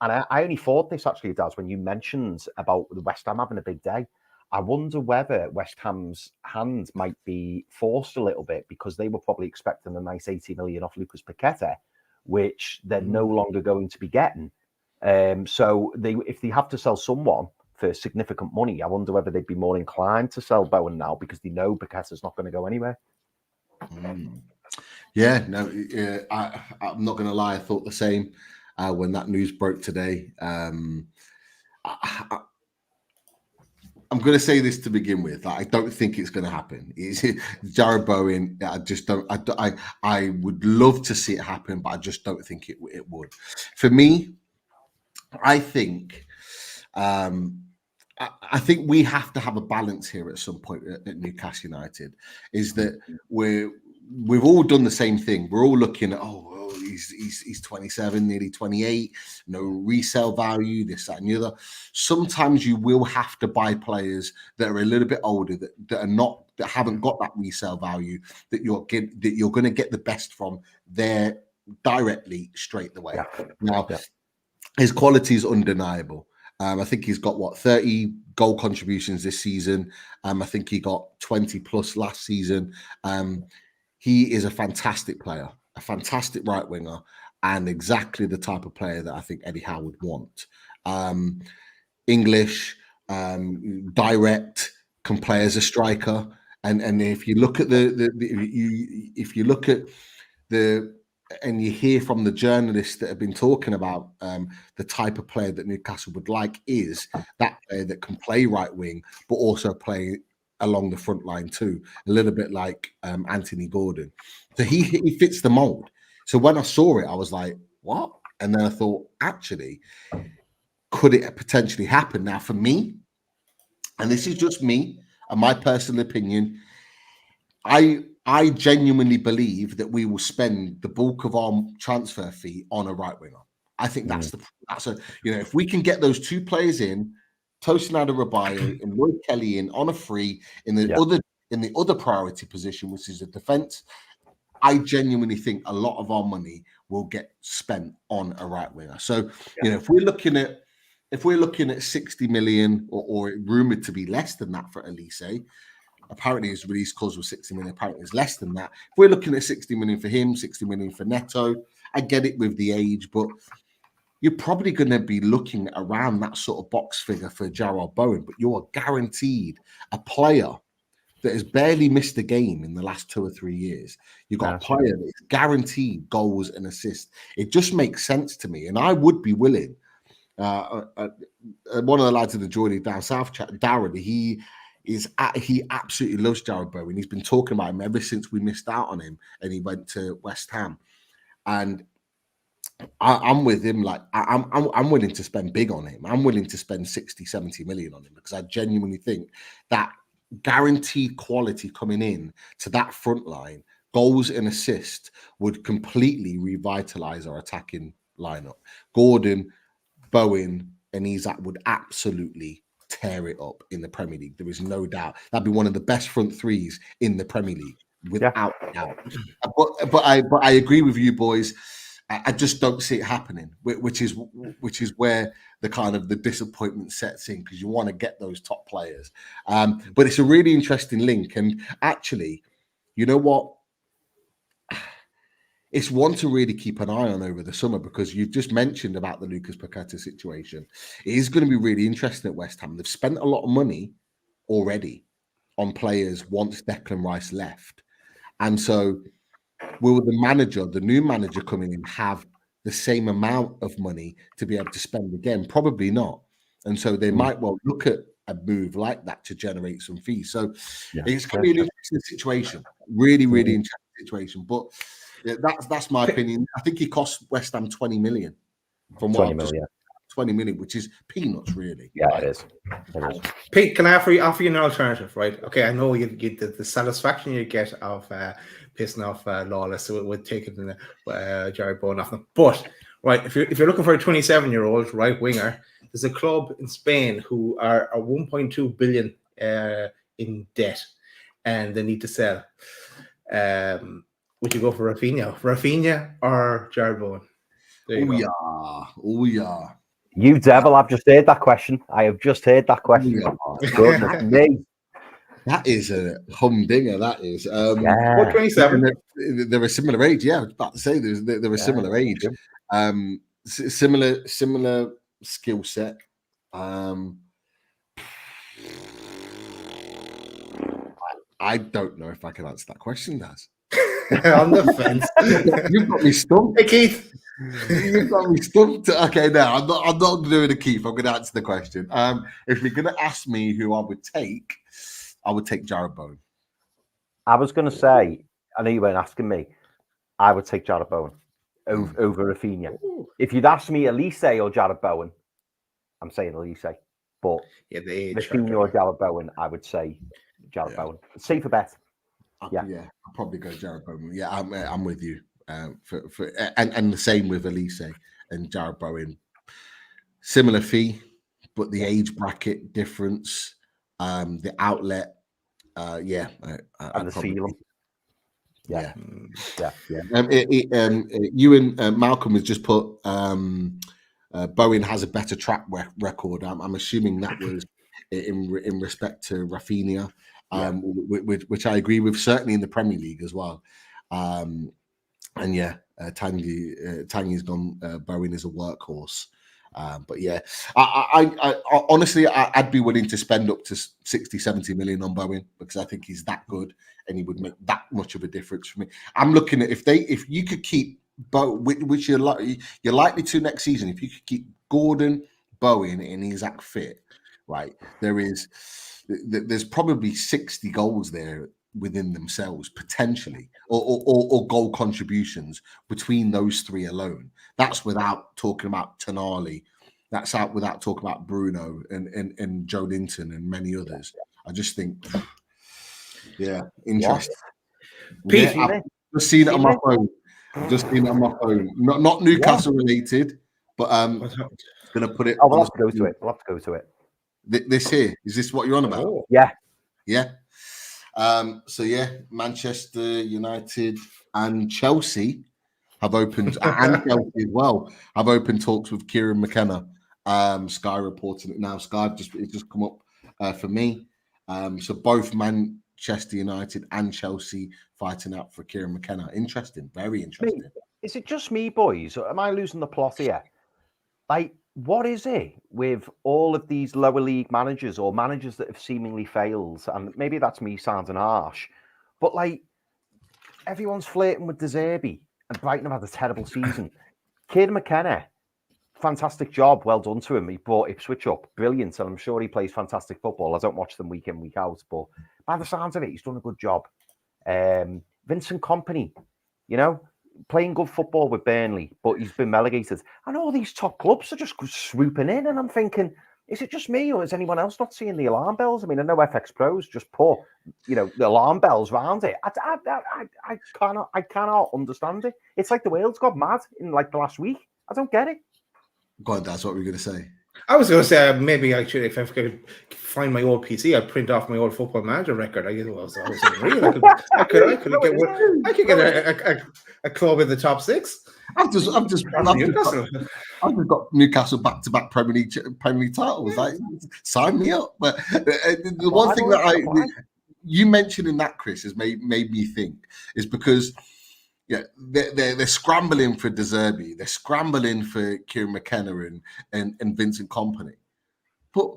And I only thought this actually, Daz, when you mentioned about the West Ham having a big day. I wonder whether West Ham's hand might be forced a little bit, because they were probably expecting a nice 80 million off Lucas Paqueta, which they're no longer going to be getting. So if they have to sell someone for significant money, I wonder whether they'd be more inclined to sell Bowen now, because they know Paqueta's not going to go anywhere. I'm not going to lie. I thought the same when that news broke today. I'm going to say this to begin with. I don't think it's going to happen. Jared Bowen, I just don't. I would love to see it happen, but I just don't think it would. For me, I think. I think we have to have a balance here at some point at Newcastle United. Is that we've all done the same thing. We're all looking at he's 27, nearly 28, no resale value, this, that, and the other. Sometimes you will have to buy players that are a little bit older, that haven't got that resale value, that you're going to get the best from there directly straight away. Now, his quality is undeniable. I think he's got 30 goal contributions this season. I think he got 20 plus last season. He is a fantastic player, a fantastic right winger, and exactly the type of player that I think Eddie Howe would want. English, direct, can play as a striker, and if you look at and you hear from the journalists that have been talking about the type of player that Newcastle would like is that player that can play right wing, but also play along the front line too, a little bit like Anthony Gordon. So he fits the mold. So when I saw it, I was like, what? And then I thought, actually, could it potentially happen? Now, for me, and this is just me and my personal opinion, I genuinely believe that we will spend the bulk of our transfer fee on a right winger. I think that's if we can get those two players in, Tosin Adarabioyo and Lloyd Kelly in on a free in the other priority position, which is the defense, I genuinely think a lot of our money will get spent on a right winger. So if we're looking at 60 million or rumored to be less than that for Elise. Apparently his release clause was 60 million. Apparently it's less than that. If we're looking at 60 million for him, 60 million for Neto, I get it with the age, but you're probably going to be looking around that sort of box figure for Jarrod Bowen, but you are guaranteed a player that has barely missed a game in the last 2 or 3 years. You've got a player that is guaranteed goals and assists. It just makes sense to me. And I would be willing. One of the lads in the Geordie down south chat, Darren, he absolutely loves Jarrod Bowen. He's been talking about him ever since we missed out on him and he went to West Ham. And I'm with him. Like I'm willing to spend big on him. I'm willing to spend 60, 70 million on him because I genuinely think that guaranteed quality coming in to that front line, goals and assists, would completely revitalize our attacking lineup. Gordon, Bowen, and Isak would absolutely tear it up in the Premier League. There is no doubt. That'd be one of the best front threes in the Premier League, without doubt. But I agree with you, boys. I just don't see it happening, which is where the kind of the disappointment sets in, because you want to get those top players. But it's a really interesting link, and actually, you know what? It's one to really keep an eye on over the summer, because you've just mentioned about the Lucas Paqueta situation. It is going to be really interesting at West Ham. They've spent a lot of money already on players once Declan Rice left, and so will the new manager coming in, have the same amount of money to be able to spend again? Probably not. And so they might well look at a move like that to generate some fees. So it's going to be an interesting situation. Really, really interesting situation. But that's my opinion. I think he cost West Ham 20 million from what 20 million, which is peanuts, really. Yeah, it is. Pete, can I offer you an alternative, right? Okay, I know you get the satisfaction you get of pissing off Lawless, so it would take it in Jarrod Bowen off them. But right, if you're looking for a 27-year-old right winger, there's a club in Spain who are 1.2 billion in debt, and they need to sell. Would you go for Rafinha or Jarrod Bowen? Oh yeah. You devil, I've just heard that question. I have just heard that question. Goodness me. That is a humdinger, that is. What, 27? They're a similar age, yeah. I was about to say they're a similar age. Similar skill set. I don't know if I can answer that question, Daz. On the fence. You've got me stumped. Hey, Keith. You've got me stumped. Okay, no, I'm not doing a Keith. I'm going to answer the question. If you're going to ask me who I would take Jarrod Bowen. I was going to say, I know you weren't asking me, I would take Jarrod Bowen over Rafinha. If you'd asked me Elise or Jarrod Bowen, I'm saying Elise. But Rafinha or Jarrod Bowen, I would say Jarrod Bowen. Safer bet. I'll probably go Jarrod Bowen. Yeah, I'm with you. And the same with Elise and Jarrod Bowen. Similar fee, but the age bracket difference, the outlet, and the ceiling. Yeah. You and Malcolm has just put Bowen has a better track record. I'm assuming that was in respect to Rafinha. Which I agree with, certainly in the Premier League as well. Tanguy's gone. Bowen is a workhorse. But yeah, I honestly, I'd be willing to spend up to 60, 70 million on Bowen, because I think he's that good and he would make that much of a difference for me. I'm looking at if you could keep which you're likely to next season, if you could keep Gordon, Bowen, and Isak fit, right? There's probably 60 goals there within themselves, potentially, or goal contributions between those three alone. That's without talking about Tonali. That's out without talking about Bruno and Joe Linton and many others. I just think, interesting. Pete, I've just seen it on my phone. Not Newcastle related, but gonna put it. We'll have to go to it. This here, is this what you're on about? Yeah. Manchester United and Chelsea have opened, and Chelsea as well, have opened talks with Kieran McKenna. Sky reporting it now. Sky it's just come up for me. So both Manchester United and Chelsea fighting out for Kieran McKenna. Interesting, very interesting. Is it just me, boys? Or am I losing the plot here? Like, what is it with all of these lower league managers or managers that have seemingly failed? And maybe that's me sounding harsh, but like, everyone's flirting with De Zerbi, and Brighton have had a terrible season. Kieran McKenna, fantastic job, well done to him. He brought Ipswich up, brilliant, and I'm sure he plays fantastic football. I don't watch them week in, week out, but by the sounds of it, he's done a good job. Vincent Kompany, you know, playing good football with Burnley, but he's been relegated. And all these top clubs are just swooping in, and I'm thinking, is it just me, or is anyone else not seeing the alarm bells? I mean, I know FX Pros just put, you know, the alarm bells round it. I cannot understand it. It's like the world's got mad in like the last week. I don't get it. Go on, that's what we're going to say. I was going to say maybe actually, if I could find my old PC, I'd print off my old Football Manager record. I was unreal. I could get a club in the top 6. I've just got Newcastle back-to-back Premier League titles. Like, sign me up. But the one thing that you mentioned in that, Chris, has made me think is because they're scrambling for De Zerbi, they're scrambling for Kieran McKenna and Vincent Kompany. But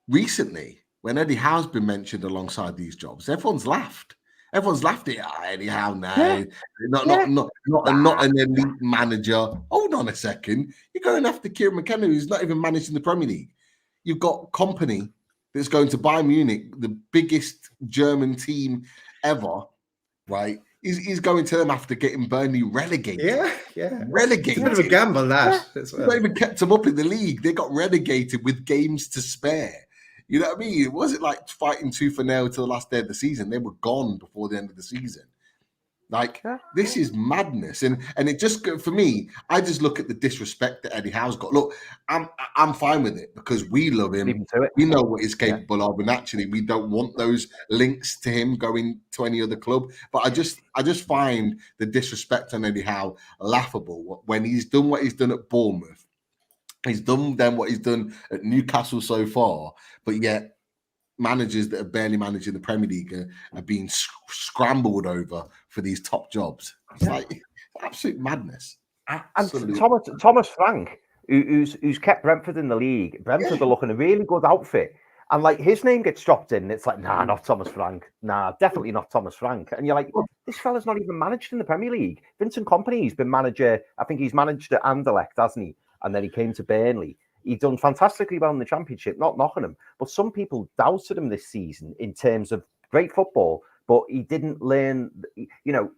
recently, when Eddie Howe's been mentioned alongside these jobs, everyone's laughed. Everyone's laughed at Eddie Howe now. Not an elite manager. Hold on a second. You're going after Kieran McKenna, who's not even managing the Premier League. You've got Kompany that's going to Bayern Munich, the biggest German team ever, right? He's going to them after getting Burnley relegated. Yeah. Relegated. It's a bit of a gamble, that. It's not even kept them up in the league. They got relegated with games to spare. You know what I mean? It wasn't like fighting tooth and nail to the last day of the season. They were gone before the end of the season. Like, this is madness. And it just, for me, I just look at the disrespect that Eddie Howe's got. Look, I'm fine with it because we love him. We know what he's capable of. And actually, we don't want those links to him going to any other club. But I just find the disrespect on Eddie Howe laughable when he's done what he's done at Bournemouth. He's done then what he's done at Newcastle so far. But yet, managers that are barely managing the Premier League are being scrambled over for these top jobs. It's like absolute madness. Absolute. And Thomas Frank, who's kept Brentford in the league. Brentford are looking a really good outfit. And like his name gets dropped in, and it's like, nah, not Thomas Frank. Nah, definitely not Thomas Frank. And you're like, this fella's not even managed in the Premier League. Vincent Kompany's been manager. I think he's managed at Anderlecht, hasn't he? And then he came to Burnley. He'd done fantastically well in the Championship, not knocking him. But some people doubted him this season in terms of great football, but he didn't learn, he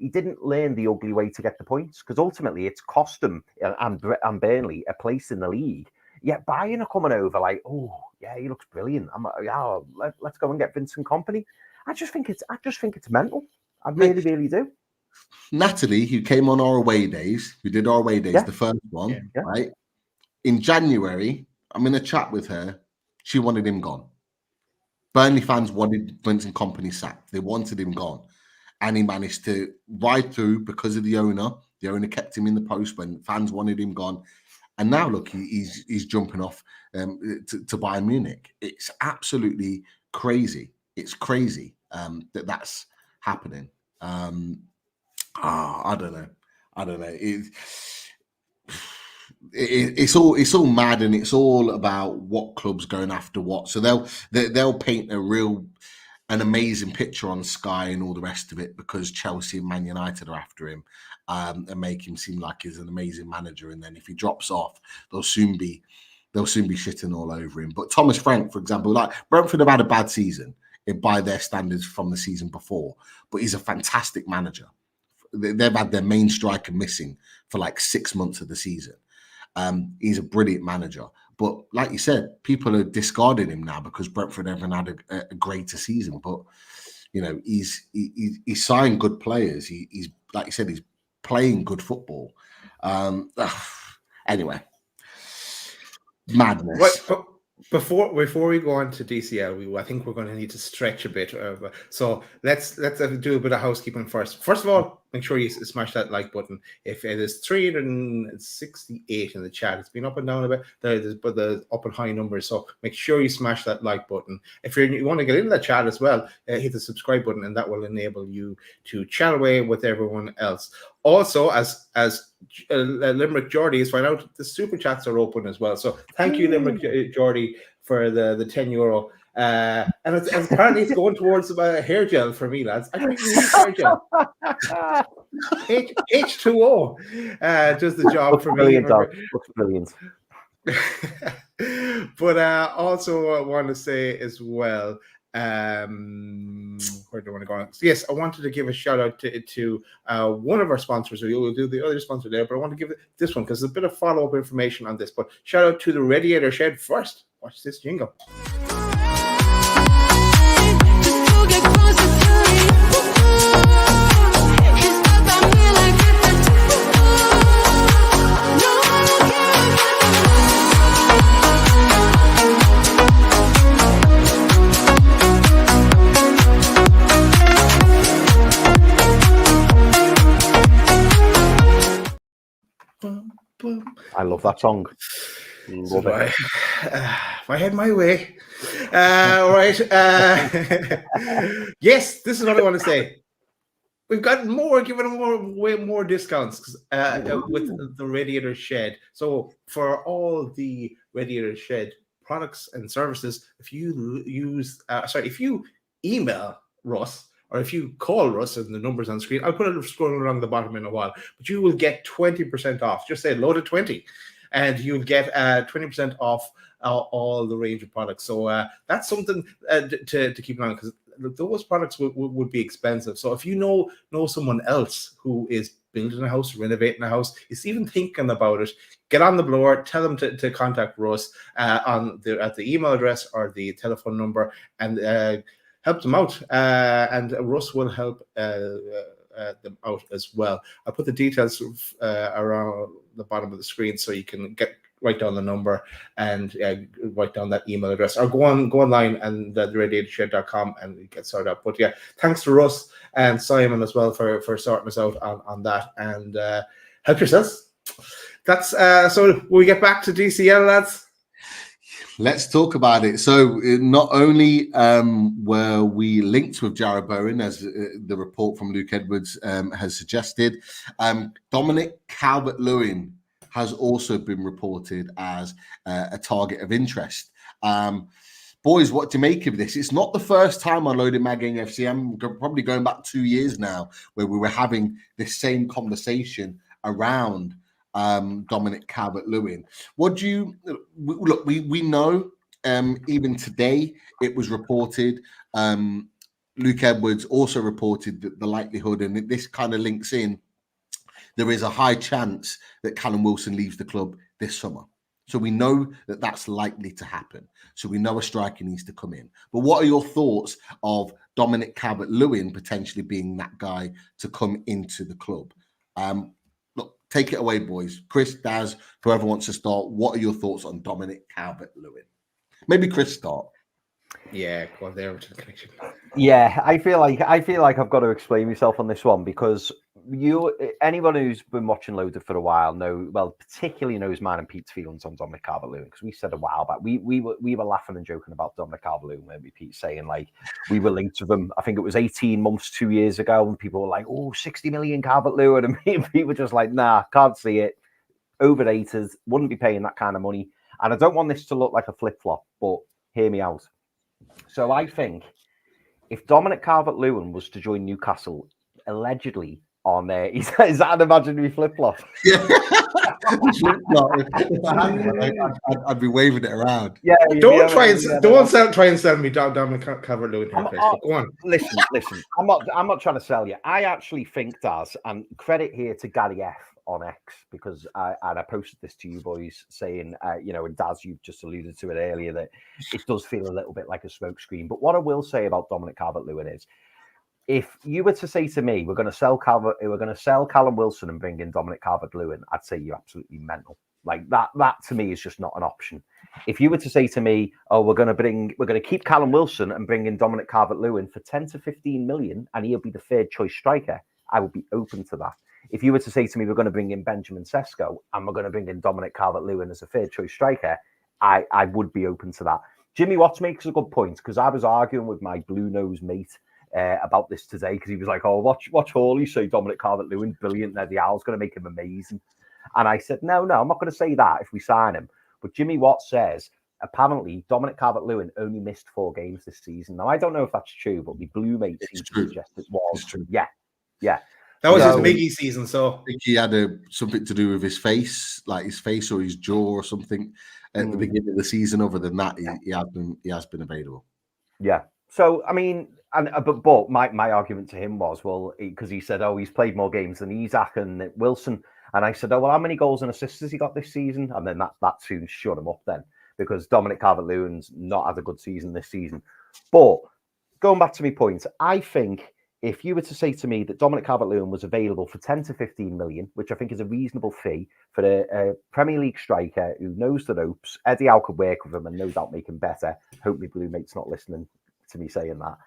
didn't learn the ugly way to get the points because ultimately it's cost him and Burnley a place in the league. Yet Bayern are coming over like, oh, yeah, he looks brilliant. I'm like, let's go and get Vincent Kompany. I just think it's mental. I really, really do. Natalie, who came on our away days, the first one, right? In January, I'm in a chat with her. She wanted him gone. Burnley fans wanted Vincent Kompany sacked. They wanted him gone. And he managed to ride through because of the owner. The owner kept him in the post when fans wanted him gone. And now, look, he's jumping off to Bayern Munich. It's absolutely crazy. It's crazy that's happening. I don't know. It's all mad, and it's all about what clubs going after what. So they'll paint an amazing picture on Sky and all the rest of it because Chelsea and Man United are after him and make him seem like he's an amazing manager. And then if he drops off, they'll soon be shitting all over him. But Thomas Frank, for example, like Brentford have had a bad season by their standards from the season before, but he's a fantastic manager. They've had their main striker missing for like 6 months of the season. He's a brilliant manager, but like you said, people are discarding him now because Brentford haven't had a greater season. But he's signed good players. He's like you said, he's playing good football. Anyway, madness. Before we go on to DCL, I think we're going to need to stretch a bit. So let's do a bit of housekeeping first. First of all, make sure you smash that like button. If it is 368 in the chat, it's been up and down a bit, but the up and high numbers. So make sure you smash that like button. If you want to get into the chat as well, hit the subscribe button, and that will enable you to chat away with everyone else. Also, as Limerick Geordie is finding out, the super chats are open as well. So thank you, Limerick Geordie, for the €10. And apparently it's going towards hair gel for me, lads. I think we need hair gel. H2O does the job for me. Looks brilliant. But also I want to say as well, where do I want to go on? Yes, I wanted to give a shout out to one of our sponsors. We will do the other sponsor there, but I want to give this one because there's a bit of follow-up information on this. But shout out to the Radiator Shed first. Watch this jingle. I love that song. Love it. If I had my way. Right. Yes, this is what I want to say. We've got way more discounts with the Radiator Shed. So for all the Radiator Shed products and services, if you if you email Russ, or if you call Russ, and the numbers on screen, I'll put it scrolling along the bottom in a while, but you will get 20% off. Just say load of 20, and you'll get 20% off all the range of products. So that's something to keep in mind, because those products would be expensive. So if you know someone else who is building a house, renovating a house, is even thinking about it, get on the blower, tell them to contact Russ at the email address or the telephone number, and help them out, and Russ will help them out as well. I'll put the details around the bottom of the screen so you can write down the number and write down that email address, or go online and theradiatorshed.com and get started up. But yeah, thanks to Russ and Simon as well for sorting us out on that, and help yourselves. That's so we get back to DCL, lads. Let's talk about it. So not only were we linked with Jarrod Bowen, as the report from Luke Edwards has suggested, Dominic Calvert-Lewin has also been reported as a target of interest. Boys, what to make of this? It's not the first time on Loaded Magging FC. I'm probably going back 2 years now, where we were having this same conversation around Dominic Calvert-Lewin. What do you look? We know even today it was reported. Luke Edwards also reported that the likelihood, and this kind of links in, there is a high chance that Callum Wilson leaves the club this summer. So we know that that's likely to happen. So we know a striker needs to come in. But what are your thoughts of Dominic Calvert-Lewin potentially being that guy to come into the club? Look, take it away, boys. Chris, Daz, whoever wants to start. What are your thoughts on Dominic Calvert-Lewin? Maybe Chris start. Yeah, go on there to the connection. Yeah, I feel like I've got to explain myself on this one, because anyone who's been watching Loaded for a while particularly knows mine and Pete's feelings on Dominic Calvert-Lewin, because we said a while back we were laughing and joking about Dominic Calvert-Lewin, when Pete saying like we were linked with him. I think it was 18 months, 2 years ago, and people were like, "Oh, 60 million Calvert-Lewin," and me and Pete were just like, "Nah, can't see it. Overrated. Wouldn't be paying that kind of money." And I don't want this to look like a flip flop, but hear me out. So I think if Dominic Calvert-Lewin was to join Newcastle, allegedly on there, is that an imaginary flip-flop? Yeah. I'd be waving it around. Yeah, don't try and sell me Dominic Calvert-Lewin. Go on. Listen. I'm not trying to sell you. I actually think, Daz, and credit here to Gary F on X, because I posted this to you boys saying, and Daz, you've just alluded to it earlier, that it does feel a little bit like a smokescreen. But what I will say about Dominic Calvert-Lewin is, if you were to say to me, we're going to sell Callum Wilson and bring in Dominic Calvert-Lewin, I'd say you're absolutely mental. Like that to me is just not an option. If you were to say to me, "Oh, we're going to keep Callum Wilson and bring in Dominic Calvert-Lewin for 10 to 15 million, and he'll be the third choice striker," I would be open to that. If you were to say to me, we're going to bring in Benjamin Sesko and we're going to bring in Dominic Calvert-Lewin as a third choice striker, I would be open to that. Jimmy Watts makes a good point, because I was arguing with my blue nose mate about this today, because he was like, oh, watch Hawley say Dominic Calvert-Lewin, brilliant, Eddie Howe's going to make him amazing. And I said, no, I'm not going to say that if we sign him. But Jimmy Watts says, apparently, Dominic Calvert-Lewin only missed 4 games this season. Now, I don't know if that's true, but my blue mate seems to suggest it was. It's true. Yeah. That was his Miggy season, so I think he had something to do with his face, like his face or his jaw or something at the beginning of the season. Other than that, he has been available. Yeah. So I mean, but my argument to him was, well, because he said, oh, he's played more games than Isak and Wilson, and I said, oh, well, how many goals and assists has he got this season? And then that soon shut him up then, because Dominic Calvert-Lewin's not had a good season this season. But going back to my point, I think, if you were to say to me that Dominic Calvert-Lewin was available for 10 to 15 million, which I think is a reasonable fee for a Premier League striker who knows the ropes, Eddie Howe could work with him and no doubt make him better. Hope my blue mate's not listening to me saying that.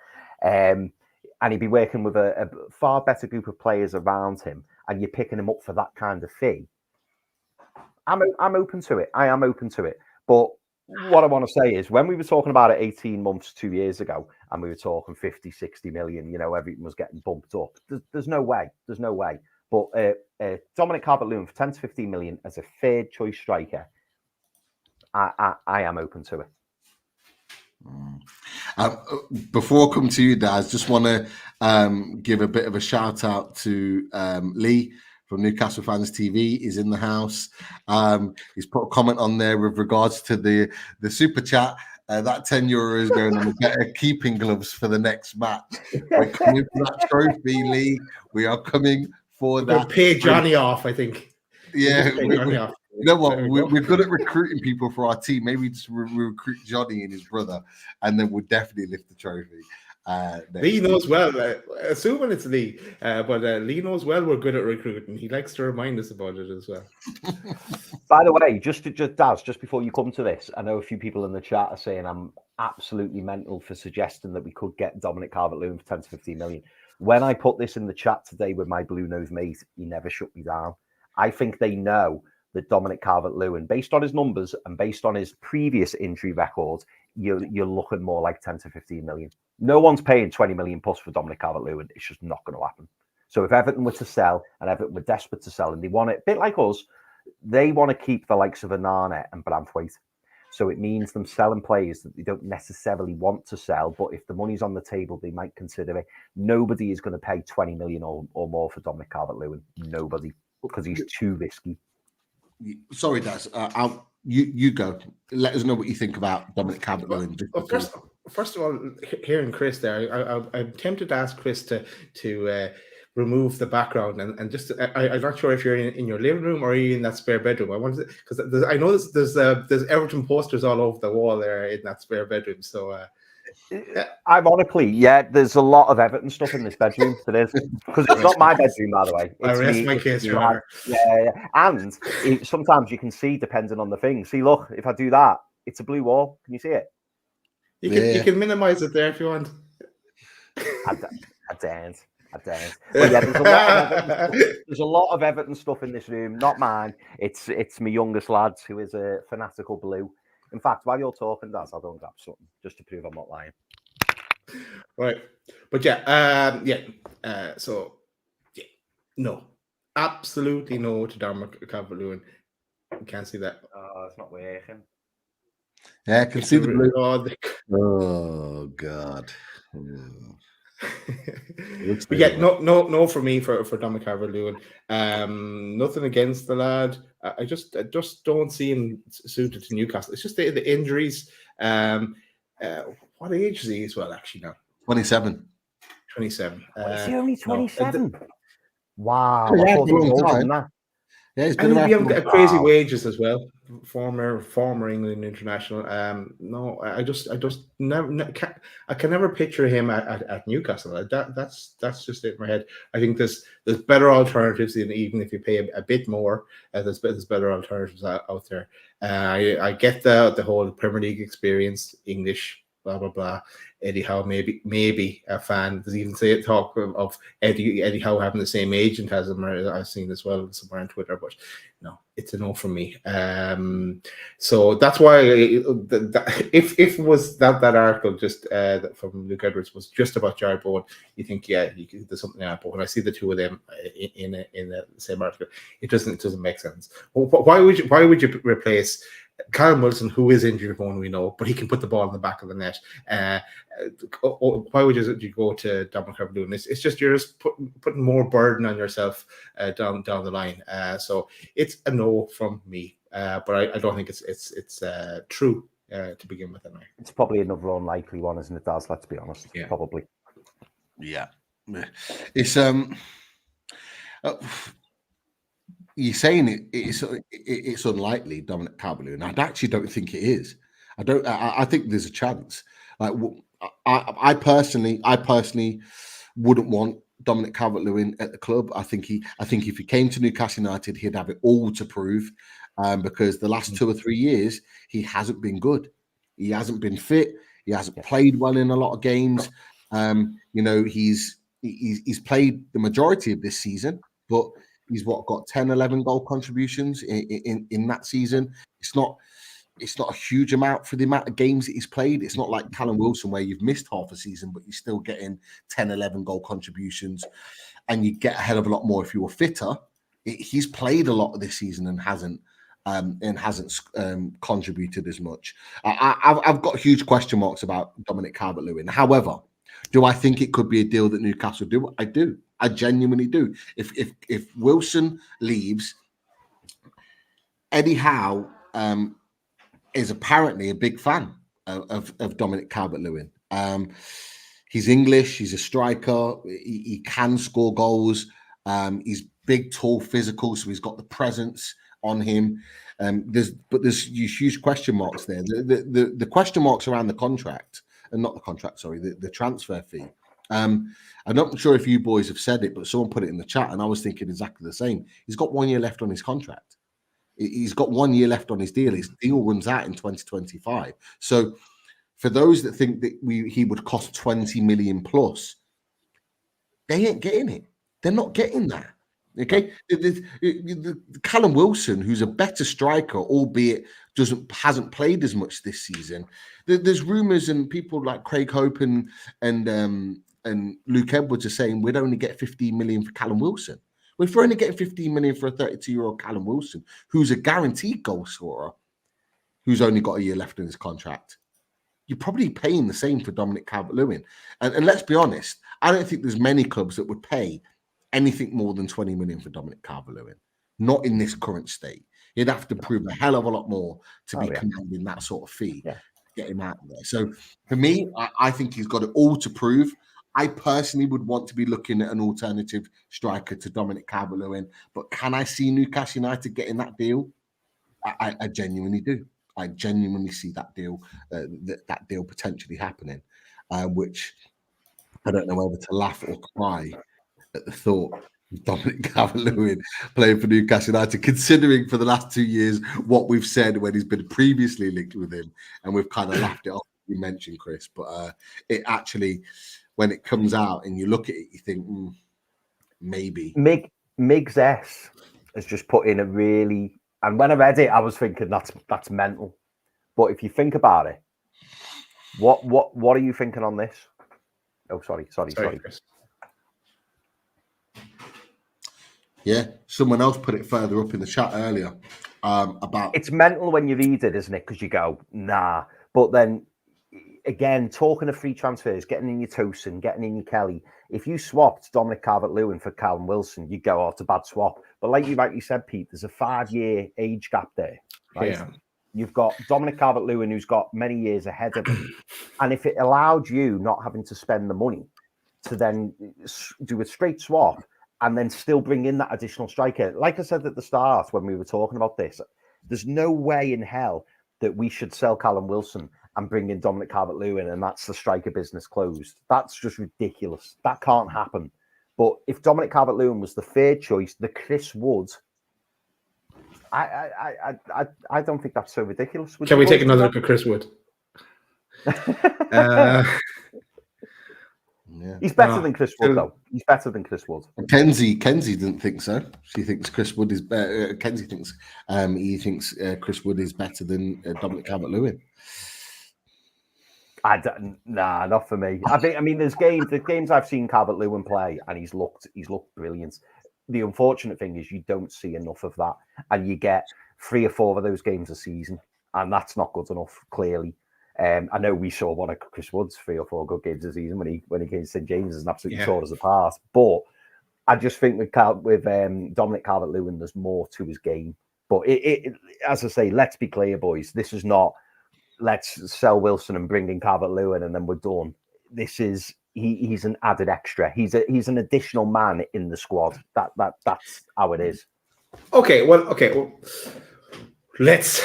And he'd be working with a far better group of players around him, and you're picking him up for that kind of fee. I'm open to it. I am open to it. But what I want to say is, when we were talking about it 18 months, 2 years ago, and we were talking 50, 60 million, everything was getting bumped up. There's no way. There's no way. But Dominic Calvert-Lewin for 10 to 15 million as a third choice striker, I am open to it. Before I come to you, Daz, just want to give a bit of a shout out to Lee from Newcastle Fans TV. Is in the house. He's put a comment on there with regards to the super chat. That €10 is going on the better keeping gloves for the next match. We're coming for that trophy, Lee. We are coming for that. Pay Johnny off, I think. Yeah. You know what? We're good at recruiting people for our team. Maybe just recruit Johnny and his brother, and then we'll definitely lift the trophy. Lee knows well, assuming it's Lee, but Lee knows well we're good at recruiting. He likes to remind us about it as well. By the way, just Daz, just before you come to this, I know a few people in the chat are saying I'm absolutely mental for suggesting that we could get Dominic Calvert-Lewin for 10 to 15 million. When I put this in the chat today with my blue nose mate, he never shut me down. I think they know that Dominic Calvert-Lewin, based on his numbers and based on his previous injury record, you're looking more like 10 to 15 million. No one's paying 20 million plus for Dominic Calvert-Lewin. It's just not going to happen. So if Everton were to sell, and Everton were desperate to sell, and they want it, a bit like us, they want to keep the likes of Onana and Branthwaite. So it means them selling players that they don't necessarily want to sell, but if the money's on the table, they might consider it. Nobody is going to pay 20 million or more for Dominic Calvert-Lewin. Nobody, because he's too risky. Sorry, Daz. You go. Let us know what you think about Dominic Calvert-Lewin. First of all, hearing Chris there, I'm tempted to ask Chris to remove the background and just. I'm not sure if you're in your living room or are you in that spare bedroom. I wanted because I know there's Everton posters all over the wall there in that spare bedroom. So. Ironically, yeah, there's a lot of Everton stuff in this bedroom. There is, because it's not my bedroom, by the way. I rest my case, Your Honor. Yeah. And sometimes you can see, depending on the thing. See, look, if I do that, it's a blue wall. Can you see it? You can minimize it there if you want. I daren't. But yeah, there's a lot of Everton stuff in this room. Not mine. It's my youngest lad who is a fanatical blue. In fact, while you're talking, Daz, I'll go and grab something just to prove I'm not lying. Right. But no. Absolutely no to Dominic Calvert-Lewin. You can't see that. Oh, it's not working. Yeah, I can see the blue. Oh, God. But yeah, no for me for Dominic Calvert-Lewin. Nothing against the lad. I just don't see him suited to Newcastle. It's just the injuries. What age is he as well? Actually, now 27. 27. Is he only 27? Wow. Yeah, I thought he was older than that. Yeah, he's And been he'll around. be crazy wages as well. Former England international. No, I can never picture him at Newcastle. That's just it in my head. I think there's better alternatives, even if you pay a bit more. There's better alternatives out there. I get the whole Premier League experience, English, blah blah blah. Eddie Howe maybe a fan. Does even say talk of Eddie Howe having the same agent as him? I've seen as well somewhere on Twitter, but no, it's a no from me. So that's why if it was that article just from Luke Edwards was just about Jared Bowen, you think there's something there. But when I see the two of them in the same article, it doesn't make sense. Why would you replace Callum Wilson, who is injured, one we know, but he can put the ball in the back of the net? Why would you go to Dominic Calvert-Lewin? It's just you're just putting more burden on yourself down the line. So it's a no from me. But I don't think it's true to begin with. Anyway. It's probably another unlikely one, isn't it, Daz? Let's be honest. Yeah. Probably. Yeah. It's you're saying it's unlikely, Dominic Calvert-Lewin. I actually don't think it is. I think there's a chance. Like I personally wouldn't want Dominic Calvert-Lewin at the club. I think if he came to Newcastle United, he'd have it all to prove. Because the last 2 or 3 years he hasn't been good. He hasn't been fit. He hasn't played well in a lot of games. He's played the majority of this season, but he's got 10, 11 goal contributions in that season. It's not a huge amount for the amount of games that he's played. It's not like Callum Wilson where you've missed half a season, but you're still getting 10, 11 goal contributions, and you get a hell of a lot more if you were fitter. He's played a lot of this season and hasn't contributed as much. I've got huge question marks about Dominic Calvert-Lewin. However, do I think it could be a deal that Newcastle do? I do. I genuinely do. If Wilson leaves, Eddie Howe is apparently a big fan of Dominic Calvert-Lewin. He's English. He's a striker. He can score goals. He's big, tall, physical, so he's got the presence on him. There's huge question marks there. The question marks around the contract, and not the contract, sorry, the transfer fee. I'm not sure if you boys have said it, but someone put it in the chat, and I was thinking exactly the same. He's got 1 year left on his contract. He's got 1 year left on his deal. His deal runs out in 2025. So for those that think that he would cost 20 million plus, they ain't getting it. They're not getting that. Okay, the Callum Wilson, who's a better striker, albeit hasn't played as much this season. There's rumours and people like Craig Hope and Luke Edwards are saying we'd only get 15 million for Callum Wilson. Well, if we're only getting 15 million for a 32-year-old Callum Wilson, who's a guaranteed goal scorer, who's only got a year left in his contract, you're probably paying the same for Dominic Calvert-Lewin. And let's be honest, I don't think there's many clubs that would pay anything more than 20 million for Dominic Calvert-Lewin, not in this current state. He'd have to prove a hell of a lot more to be commanding that sort of fee to get him out of there. So for me, I think he's got it all to prove. I personally would want to be looking at an alternative striker to Dominic Calvert-Lewin, but can I see Newcastle United getting that deal? I genuinely do. I genuinely see that deal potentially happening, which I don't know whether to laugh or cry at the thought of Dominic Calvert-Lewin playing for Newcastle United, considering for the last 2 years what we've said when he's been previously linked with him, and we've kind of laughed it off. You mentioned, Chris, but it actually, when it comes out and you look at it, you think maybe. Migs S has just put in a really, and when I read it, I was thinking that's mental. But if you think about it, what are you thinking on this? Oh, sorry. Chris. Yeah, someone else put it further up in the chat earlier about. It's mental when you read it, isn't it? Because you go, nah. But then again, talking of free transfers, getting in your Tosin, getting in your Kelly. If you swapped Dominic Calvert-Lewin for Callum Wilson, you'd go, oh, it's a bad swap. But like you rightly said, Pete, there's a 5-year age gap there. Right? Yeah. You've got Dominic Calvert-Lewin, who's got many years ahead of him. And if it allowed you not having to spend the money to then do a straight swap, and then still bring in that additional striker. Like I said at the start when we were talking about this, there's no way in hell that we should sell Callum Wilson and bring in Dominic Calvert-Lewin and that's the striker business closed. That's just ridiculous. That can't happen. But if Dominic Calvert-Lewin was the third choice, the Chris Wood, I don't think that's so ridiculous. Can we take another look at Chris Wood? Yeah. He's better than Chris Wood, though. He's better than Chris Wood. Kenzie didn't think so. She thinks Chris Wood is better. Kenzie thinks he thinks Chris Wood is better than Dominic Calvert-Lewin. Nah, not for me. I mean, there's games I've seen Calvert-Lewin play, and he's looked brilliant. The unfortunate thing is you don't see enough of that, and you get 3 or 4 of those games a season, and that's not good enough. Clearly, I know we saw one of Chris Wood's 3 or 4 good games a season when he came to St James's and absolutely tore us apart. But I just think with Dominic Calvert-Lewin, there's more to his game. But as I say, let's be clear, boys. This is not let's sell Wilson and bring in Calvert-Lewin and then we're done. This is he's an added extra. He's an additional man in the squad. That's how it is. Okay. Well, let's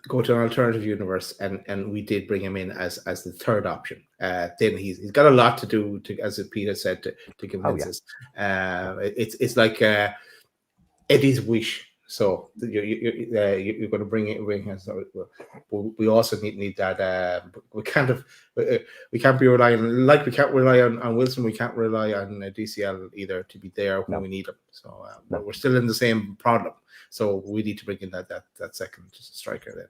go to an alternative universe, and we did bring him in as the third option. Then he's got a lot to do to, as Peter said, to convince us. It's like Eddie's wish. So you're going to bring us. We also need that. We can't be relying like we can't rely on Wilson. We can't rely on DCL either to be there when we need him. So we're still in the same problem. So we need to bring in that second striker then.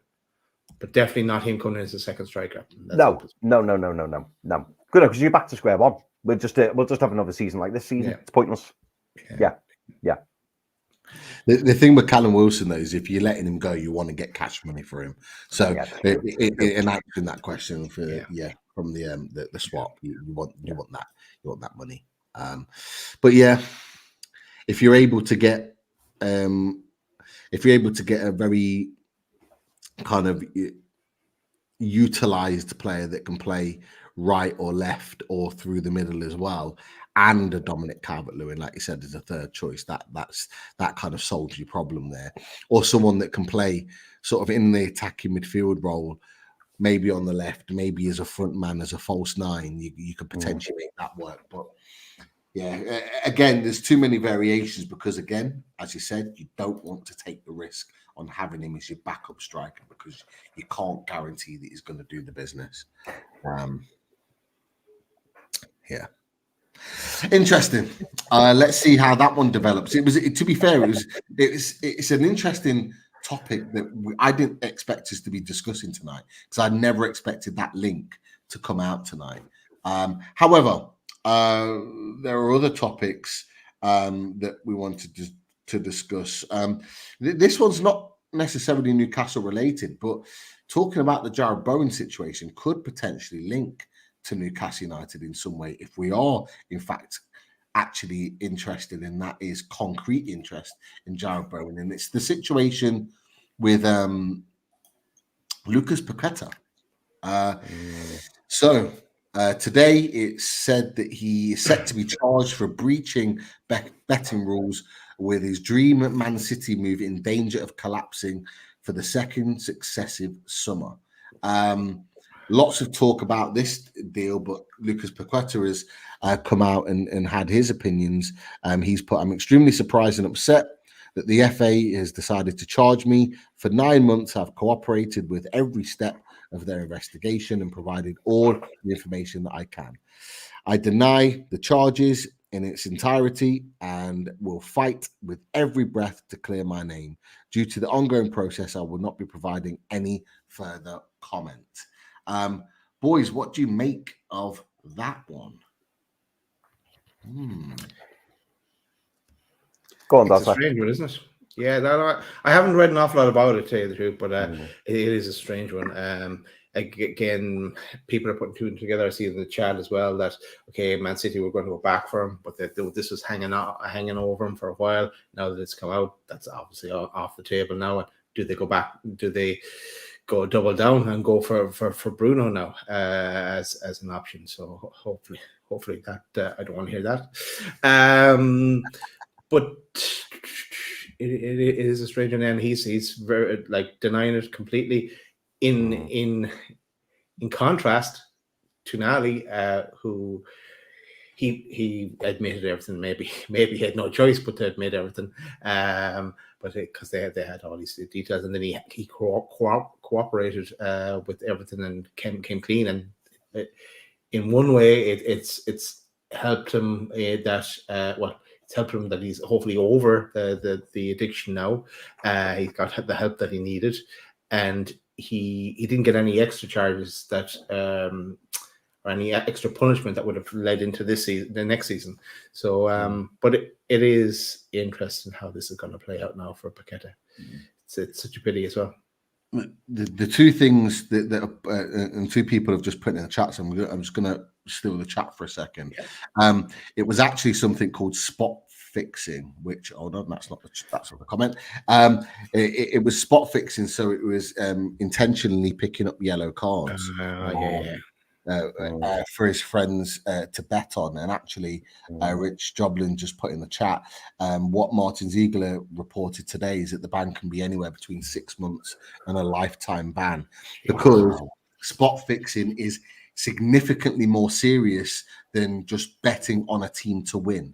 But definitely not him coming in as a second striker. No. Good, because you're back to square one. We'll just have another season like this season. Yeah. It's pointless. Yeah. The thing with Callum Wilson though is if you're letting him go, you want to get cash money for him. So in answering that question from the swap, you want that money. But yeah, if you're able to get a very kind of utilized player that can play right or left or through the middle as well, and a Dominic Calvert-Lewin, like you said, is a third choice, that kind of solves your problem there. Or someone that can play sort of in the attacking midfield role, maybe on the left, maybe as a front man, as a false 9, you could potentially make that work. But yeah, again, there's too many variations because, again, as you said, you don't want to take the risk on having him as your backup striker because you can't guarantee that he's going to do the business. Yeah. Interesting. Let's see how that one develops. It was, to be fair, it's an interesting topic that I didn't expect us to be discussing tonight because I never expected that link to come out tonight. However, there are other topics that we wanted to discuss. This one's not necessarily Newcastle related, but talking about the Jarrod Bowen situation could potentially link to Newcastle United in some way if we are in fact actually interested, and that is concrete interest in Jarrod Bowen. And it's the situation with Lucas Paqueta. So today it's said that he is set to be charged for breaching betting rules, with his dream Man City move in danger of collapsing for the second successive summer. Lots of talk about this deal, but Lucas Paqueta has come out and had his opinions. He's put, "I'm extremely surprised and upset that the FA has decided to charge me. For 9 months, I've cooperated with every step of their investigation and provided all the information that I can. I deny the charges in its entirety and will fight with every breath to clear my name. Due to the ongoing process, I will not be providing any further comment." Boys, what do you make of that one? Go on, it's a strange one, isn't it? Yeah, I haven't read an awful lot about it, to tell you the truth, but it is a strange one. Again, people are putting two and together. I see in the chat as well that Man City were going to go back for him, but that this was hanging over him for a while. Now that it's come out, that's obviously off the table now. Do they go back? Do they go double down and go for Bruno now as an option? So hopefully that I don't want to hear that. But it is a strange one, and he's very denying it completely. In contrast to Nali, who he admitted everything. Maybe he had no choice but to admit everything. But because they had all these details, and then he cooperated with everything and came clean. And in one way, it's helped him it's helped him that he's hopefully over the addiction now. He got the help that he needed, and he didn't get any extra charges that or any extra punishment that would have led into this season, the next season. So, but it is interesting how this is going to play out now for Paqueta. It's such a pity as well. The two things that and two people have just put in the chat, so I'm just going to steal the chat for a second. Yeah. It was actually something called spot fixing, which that's not the comment. It was spot fixing, so it was intentionally picking up yellow cards. For his friends to bet on. And actually, Rich Joblin just put in the chat, what Martin Ziegler reported today is that the ban can be anywhere between 6 months and a lifetime ban, because spot fixing is significantly more serious than just betting on a team to win.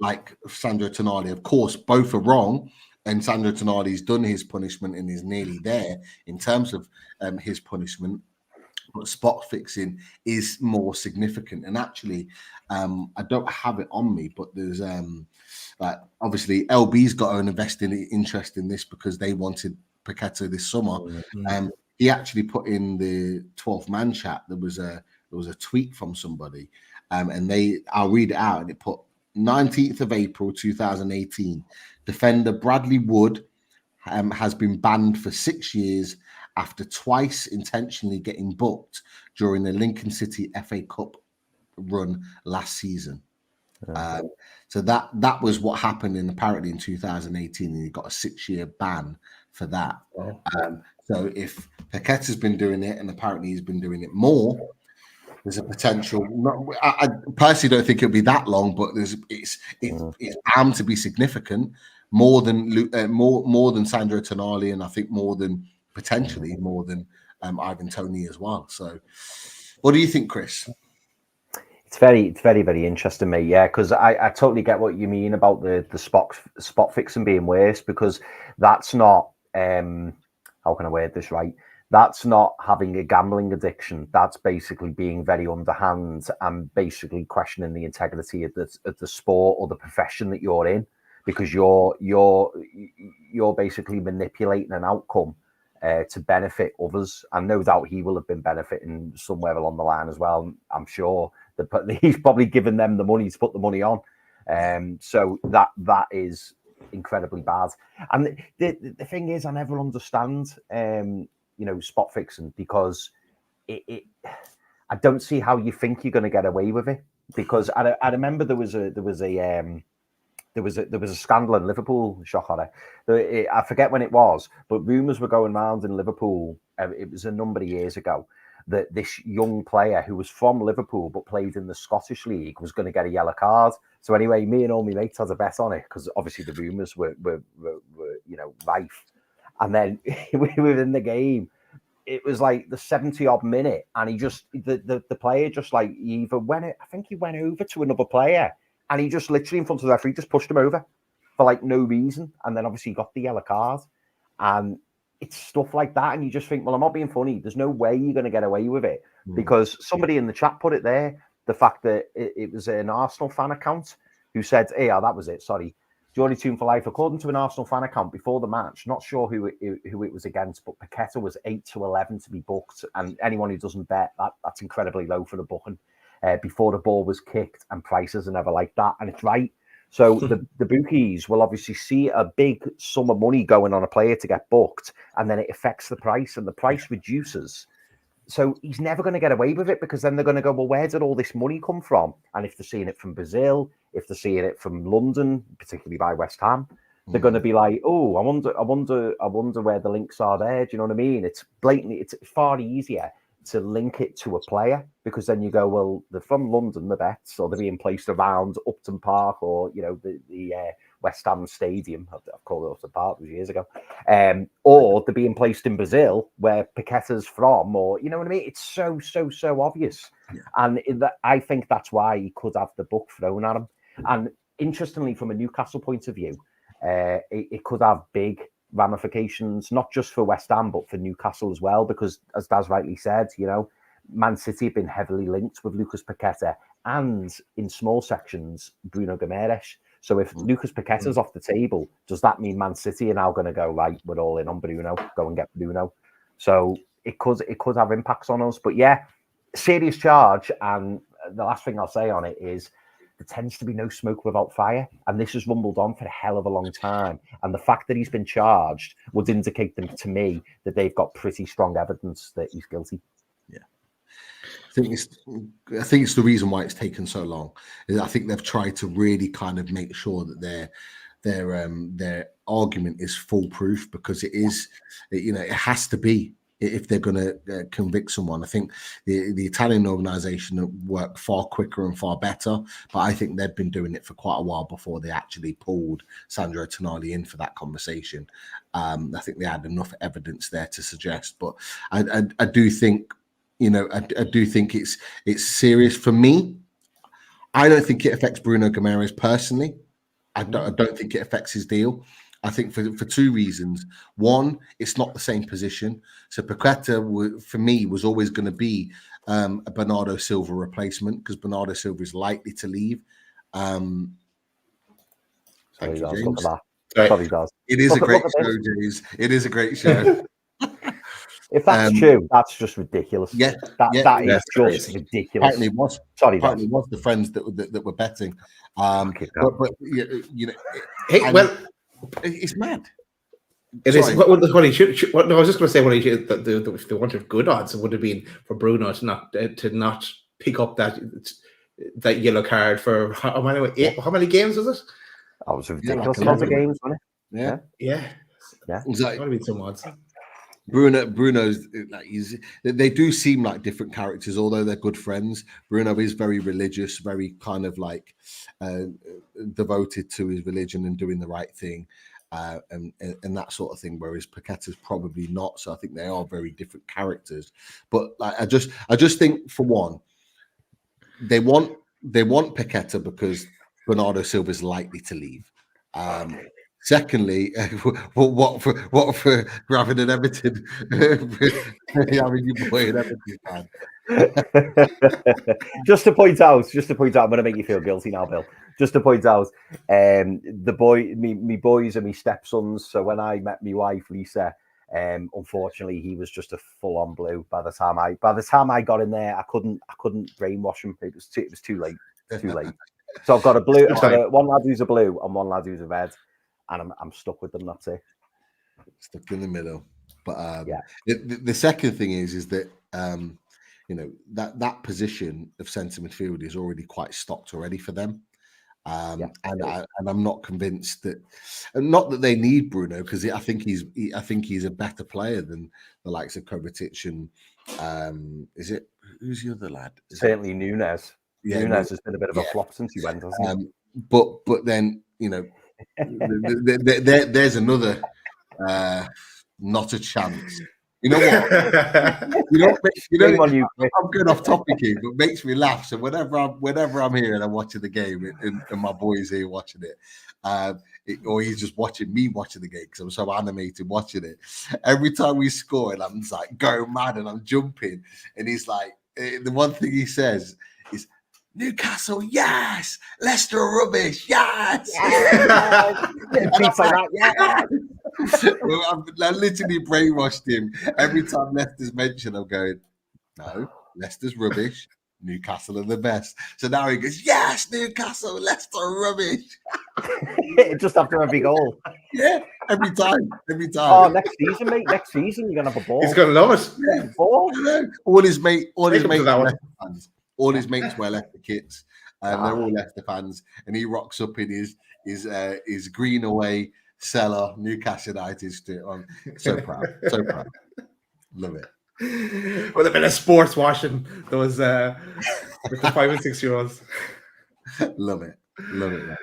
Like Sandro Tonali, of course, both are wrong. And Sandro Tonali's done his punishment and is nearly there in terms of his punishment. But spot fixing is more significant. And actually, I don't have it on me, but there's obviously LB's got an invested interest in this because they wanted Paqueta this summer. He actually put in the 12th man chat. There was a tweet from somebody, and I'll read it out. And it put 19th of April 2018. Defender Bradley Wood has been banned for 6 years after twice intentionally getting booked during the Lincoln City FA Cup run last season. So that was what happened apparently in 2018, and he got a 6-year ban for that. So if Paqueta's been doing it, and apparently he's been doing it more, there's a potential. I personally don't think it'll be that long, but it's bound to be significant, more than Sandro Tonali, and I think potentially more than Ivan Toney as well. So, what do you think, Chris? It's very, very interesting, mate. Yeah, because I totally get what you mean about the spot fixing being worse, because that's not how can I word this right? That's not having a gambling addiction. That's basically being very underhand and basically questioning the integrity of the sport or the profession that you're in, because you're basically manipulating an outcome to benefit others. And no doubt he will have been benefiting somewhere along the line as well. I'm sure that he's probably given them the money to put the money on. So that is incredibly bad. And the thing is, I never understand, spot fixing, because I don't see how you think you're going to get away with it. Because I remember there was a scandal in Liverpool, shock horror. I forget when it was, but rumours were going around in Liverpool. It was a number of years ago that this young player who was from Liverpool but played in the Scottish League was going to get a yellow card. So anyway, me and all my mates had a bet on it, because obviously the rumours were rife. And then within the game, it was like the 70-odd minute, and he just the player just like either went. I think he went over to another player. And he just literally in front of the referee just pushed him over for like no reason. And then obviously he got the yellow card. And it's stuff like that. And you just think, well, I'm not being funny. There's no way you're going to get away with it. Because somebody in the chat put it there, the fact that it was an Arsenal fan account who said, hey, that was it, sorry. Geordie Tune for Life, according to an Arsenal fan account before the match, not sure who it was against, but Paqueta was 8-11 to be booked. And anyone who doesn't bet, that's incredibly low for the booking. Before the ball was kicked, and prices are never like that. And it's right. So the bookies will obviously see a big sum of money going on a player to get booked, and then it affects the price, and the price reduces. So he's never going to get away with it, because then they're going to go, well, where did all this money come from? And if they're seeing it from Brazil, if they're seeing it from London, particularly by West Ham, they're going to be like, oh, I wonder where the links are there. Do you know what I mean? It's blatantly, it's far easier to link it to a player, because then you go, well, they're from London, the bets, or they're being placed around Upton Park, or the West Ham Stadium. I've called it off the park years ago. Or they're being placed in Brazil, where Paqueta's from, or you know what I mean? It's so obvious. Yeah. And I think that's why he could have the book thrown at him. And interestingly, from a Newcastle point of view, it could have big ramifications, not just for West Ham, but for Newcastle as well, because as Daz rightly said, you know, Man City have been heavily linked with Lucas Paqueta and in small sections, Bruno Guimaraes. So if Lucas Paqueta's off the table, does that mean Man City are now going to go, right, we're all in on Bruno, go and get Bruno? So it could have impacts on us. But yeah, serious charge. And the last thing I'll say on it is there tends to be no smoke without fire. And this has rumbled on for a hell of a long time. And the fact that he's been charged would indicate them to me that they've got pretty strong evidence that he's guilty. Yeah. I think it's the reason why it's taken so long. I think they've tried to really kind of make sure that their argument is foolproof, because it is, you know, it has to be if they're going to convict someone. I think the Italian organisation worked far quicker and far better, but I think they've been doing it for quite a while before they actually pulled Sandro Tonali in for that conversation. I think they had enough evidence there to suggest, but I do think, you know, I do think it's serious. For me, I don't think it affects Bruno Guimaraes personally. I don't think it affects his deal. I think for two reasons. One, it's not the same position. So Paqueta, for me, was always going to be a Bernardo Silva replacement, because Bernardo Silva is likely to leave. Thank you, James. Look at that. Sorry, Daz. It is a great show, James. It is a great show. If that's true, that's just ridiculous. Yeah, that is just ridiculous. Apparently it was. Sorry, apparently it was the friends that were betting. But you know, it's mad. It is. What he should. I was just going to say, if they wanted good odds, it would have been for Bruno to not pick up that yellow card for how many games was it? That was ridiculous. Lots of games, wasn't it? Yeah. Exactly. Would have been some odds. Bruno's like, they do seem like different characters, although they're good friends. Bruno is very religious, very kind of like devoted to his religion and doing the right thing, and that sort of thing. Whereas Paqueta's probably not. So I think they are very different characters. But like, I just think, for one, they want Paqueta because Bernardo Silva is likely to leave. Secondly, what for grabbing an Everton, having your boy an Everton fan. Just to point out, I'm going to make you feel guilty now, Bill. Just to point out, me boys and me stepsons. So when I met my wife Lisa, unfortunately he was just a full-on blue. By the time I got in there, I couldn't brainwash him. It was too late. So I've got a blue. One lad who's a blue and one lad who's a red. And I'm stuck with them. That's it. Stuck in the middle. But the second thing is that you know, that position of centre midfield is already quite stocked already for them. And I'm not convinced that, not that they need Bruno, because I think he's a better player than the likes of Kovacic and who's the other lad? Certainly Nunes. Yeah, Nunes has been a bit of a flop since he went, hasn't he? But then, you know, there's another not a chance. You know what? I'm going off topic here, but makes me laugh. So whenever I'm here and I'm watching the game, and my boy's here watching it, or he's just watching me watching the game because I'm so animated watching it. Every time we score, and I'm just like going mad and I'm jumping, and he's like, the one thing he says is, Newcastle, yes. Leicester rubbish, yes. Well, I literally brainwashed him. Every time Leicester's mentioned, I'm going, no, Leicester's rubbish. Newcastle are the best. So now he goes, yes, Newcastle, Leicester rubbish. Just after every goal. Yeah, every time. Oh, next season, mate. Next season, you're gonna have a ball. He's gonna love it. Yeah. All his mates are Leicester fans. All his mates wear Leicester kits, and they're all Leicester fans. And he rocks up in his green away cellar, Newcastle United straight on. So proud, love it. With a bit of sports washing, those with the 5 and 6 year olds. Love it, man.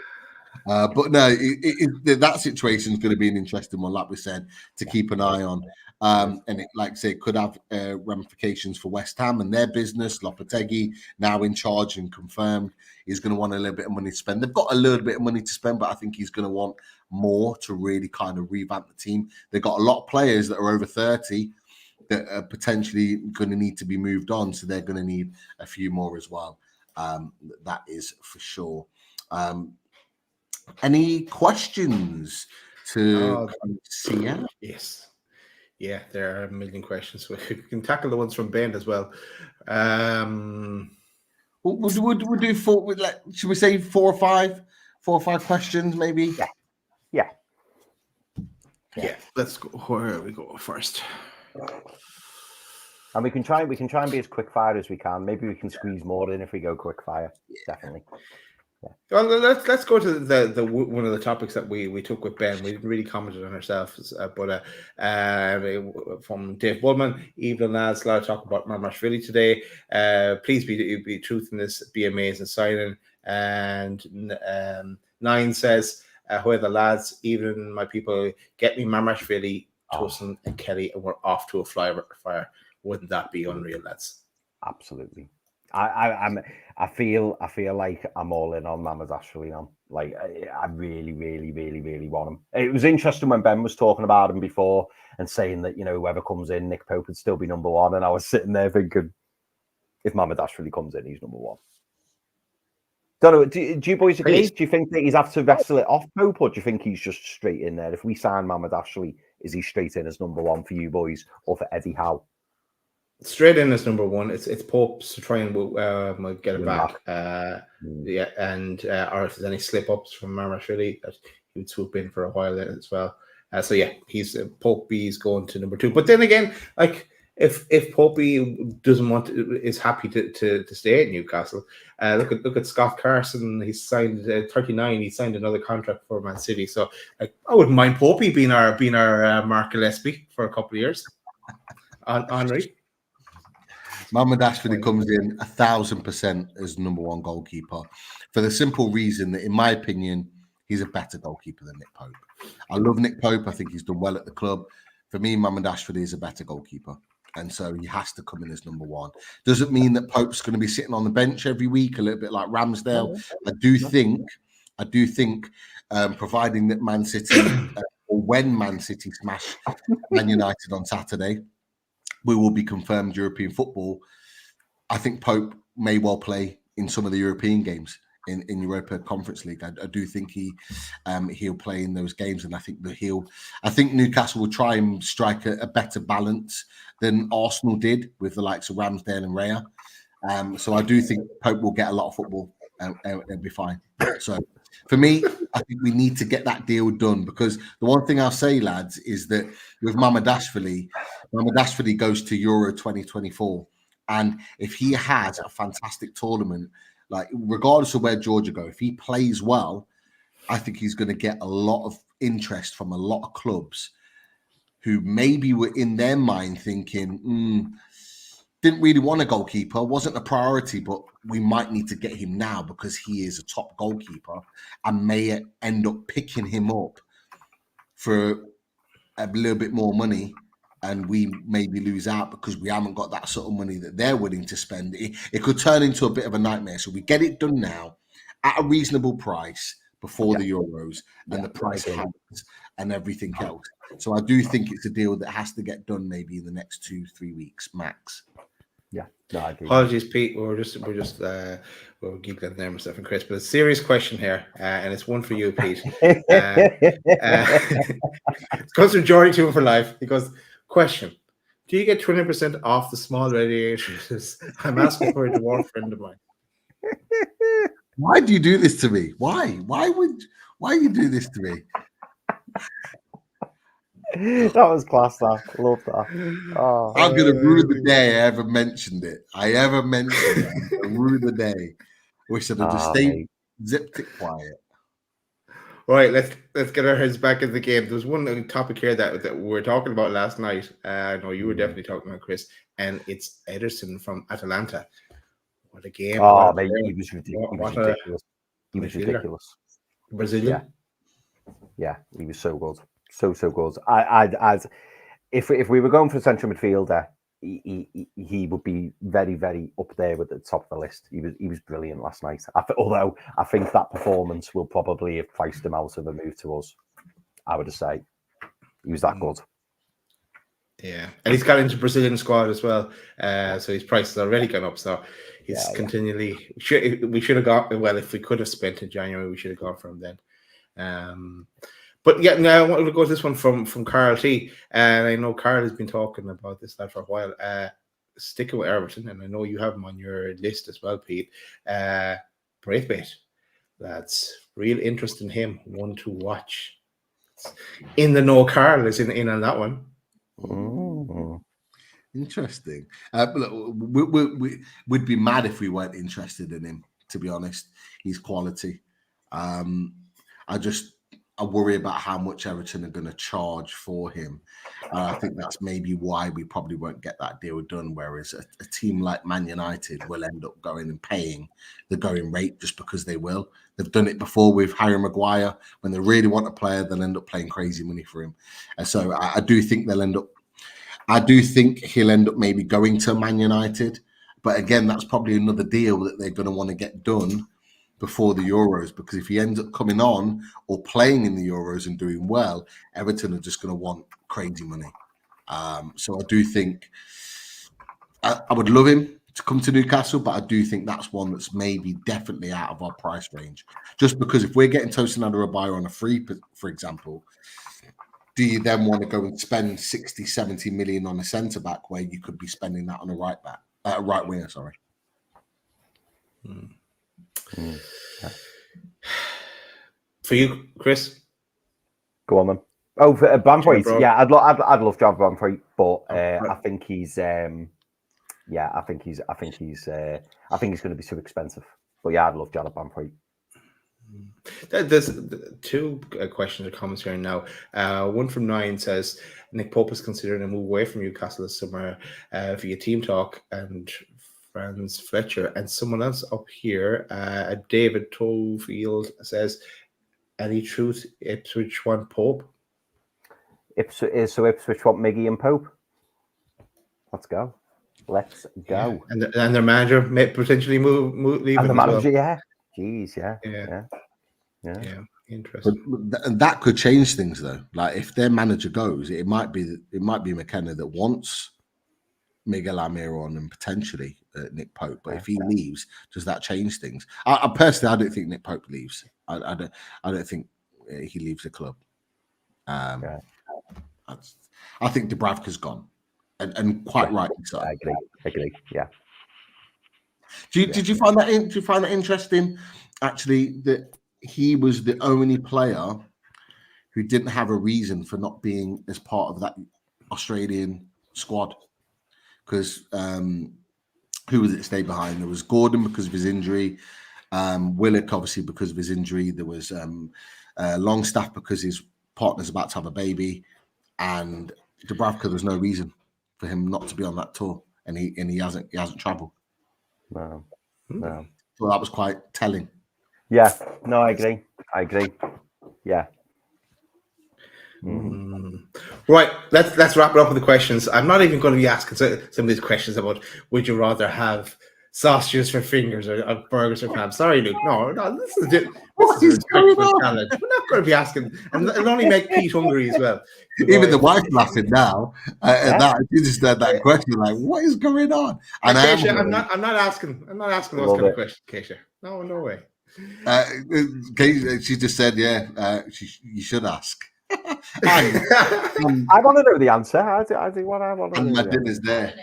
But no, that situation is going to be an interesting one, like we said, to keep an eye on. And it, like I say, could have ramifications for West Ham and their business. Lopetegui, now in charge and confirmed, he's going to want a little bit of money to spend. They've got a little bit of money to spend, but I think he's going to want more to really kind of revamp the team. They've got a lot of players that are over 30 that are potentially going to need to be moved on, so they're going to need a few more as well. That is for sure. Any questions to see out? Yes. Yeah, there are a million questions. We can tackle the ones from Ben as well. We'll do four. Like, should we say 4 or 5 questions, maybe? Yeah. Let's go. Where we go first? And we can try and be as quick fire as we can. Maybe we can squeeze more in if we go quick fire. Definitely. Yeah. Well, let's go to the one of the topics that we took with Ben. We didn't really comment on ourselves, but from Dave Bullman, Evelyn lads, a lot of talk about Marmashvili today. Please be truth in this, be amazing signing. And 9 says, where the lads, even my people, get me Marmashvili, Tosin and Kelly, and we're off to a fire. Wouldn't that be unreal, lads? Absolutely. I feel like I'm all in on Mamardashvili now. Like I really, really, really, really want him. It was interesting when Ben was talking about him before and saying that, you know, whoever comes in, Nick Pope would still be number 1. And I was sitting there thinking, if Mamardashvili comes in, he's number 1. Don't know. Do you boys agree? Do you think that he's have to wrestle it off Pope, or do you think he's just straight in there? If we sign Mamardashvili, is he straight in as number 1 for you boys, or for Eddie Howe? Straight in as number 1. It's Pope's to try and get it back. Yeah, and or if there's any slip ups from Marmashvili, that he would swoop in for a while as well. So yeah, he's Pope B is going to number 2. But then again, like if Pope B doesn't want is happy to stay at Newcastle, look at Scott Carson. He's signed 39. He signed another contract for Man City. So like, I wouldn't mind Pope B being our Mark Gillespie for a couple of years. Henri. Mamardashvili comes in 1,000% as number 1 goalkeeper for the simple reason that, in my opinion, he's a better goalkeeper than Nick Pope. I love Nick Pope. I think he's done well at the club. For me, Mamardashvili is a better goalkeeper, and so he has to come in as number 1. Doesn't mean that Pope's going to be sitting on the bench every week, a little bit like Ramsdale. I do think, providing that Man City, or when Man City smash Man United on Saturday, we will be confirmed European football. I think Pope may well play in some of the European games in Europa Conference League. I do think he'll play in those games, and I think Newcastle will try and strike a better balance than Arsenal did with the likes of Ramsdale and Raya. So I do think Pope will get a lot of football and it'll be fine. So for me, I think we need to get that deal done, because the one thing I'll say, lads, is that with Mamardashvili goes to Euro 2024. And if he has a fantastic tournament, like regardless of where Georgia go, if he plays well, I think he's going to get a lot of interest from a lot of clubs who maybe were in their mind thinking, didn't really want a goalkeeper, wasn't a priority, but we might need to get him now because he is a top goalkeeper, and may end up picking him up for a little bit more money, and we maybe lose out because we haven't got that sort of money that they're willing to spend. It could turn into a bit of a nightmare. So we get it done now at a reasonable price before the Euros and the price hikes and everything else. So I do think it's a deal that has to get done maybe in the next 2-3 weeks max. Yeah, no, I agree. Apologies, Pete. We're giggling there, myself and Chris. But a serious question here, and it's one for you, Pete. It comes from Jordy 2 for life. He goes, question: do you get 20% off the small radiators? I'm asking for a dwarf friend of mine. Why do you do this to me? Why you do this to me? That was class, that. Love that. Oh, I'm going to rue the day I ever mentioned it. I'm going to rue the day. Wish I'd have just zipped it quiet. Right, let's get our heads back in the game. There was one topic here that we were talking about last night. I know you were definitely talking about, Chris, and it's Ederson from Atalanta. What a game. Oh, mate, he was ridiculous. He was ridiculous. Brazilian. Yeah, he was so good, so good. I'd if we were going for a central midfielder, he would be very, very up there with the top of the list. He was brilliant last night. Although I think that performance will probably have priced him out of a move to us. I would say he was that good. Yeah, and he's got into Brazilian squad as well. So his price has already gone up. So he's continually. We should have got, well, if we could have spent in January, we should have gone for him then. But yeah, now I wanted to go to this one from Carl T. And I know Carl has been talking about this lad for a while. Sticking with Everton, and I know you have him on your list as well, Pete. Braithwaite, that's real interest in him. One to watch. In the know, Carl is in on that one. Oh. Interesting. Look, we'd be mad if we weren't interested in him, to be honest. He's quality. I worry about how much Everton are going to charge for him. I think that's maybe why we probably won't get that deal done, whereas a team like Man United will end up going and paying the going rate just because they will. They've done it before with Harry Maguire. When they really want a player, they'll end up paying crazy money for him. And so I do think he'll end up maybe going to Man United. But again, that's probably another deal that they're going to want to get done before the Euros, because if he ends up coming on or playing in the Euros and doing well, Everton are just going to want crazy money. So I do think I would love him to come to Newcastle, but I do think that's one that's maybe definitely out of our price range. Just because if we're getting Tosin Adarabioyo on a free, for example, do you then want to go and spend 60, 70 million on a centre back where you could be spending that on a right winger? Sorry. For you, Chris, go on then. Oh, for Braithwaite, yeah, I'd love to have Braithwaite, but I think he's going to be too expensive. But yeah, I'd love Jared Braithwaite. There's two questions or comments here now. One from 9 says Nick Pope is considering a move away from Newcastle this summer via Team Talk and Franz Fletcher. And someone else up here, David Tofield, says, any truth Ipswich want Pope? So Ipswich want Miggy and Pope? Let's go. Yeah. And their manager may potentially leave. And the manager, yeah. Jeez, yeah. Interesting. But that could change things though. Like if their manager goes, it might be McKenna that wants Miguel Almiron and potentially Nick Pope. But if he leaves, does that change things? I personally, I don't think Nick Pope leaves. I don't think he leaves the club. I think Dubravka's gone, and quite rightly so. I agree. Yeah. Did you find that? Did you find that interesting? Actually, that he was the only player who didn't have a reason for not being as part of that Australian squad. Because who was it stayed behind? There was Gordon because of his injury, Willock obviously because of his injury. There was Longstaff because his partner's about to have a baby, and Dubravka. There's no reason for him not to be on that tour, and he hasn't travelled. No. So that was quite telling. Yeah. No, I agree. Yeah. Right, let's wrap it up with the questions. I'm not even going to be asking some of these questions about would you rather have sausages for fingers or burgers for ham. Sorry, Luke. No, this is a respectful challenge. We're not going to be asking, and it'll only make Pete hungry as well. Even the wife laughing now at that. She just had that question like, "What is going on?" And Keisha, I'm not asking those kind of questions, Keisha. No way. She just said, "Yeah, you should ask." I want to know the answer. I do what I want to know. My dinner's there.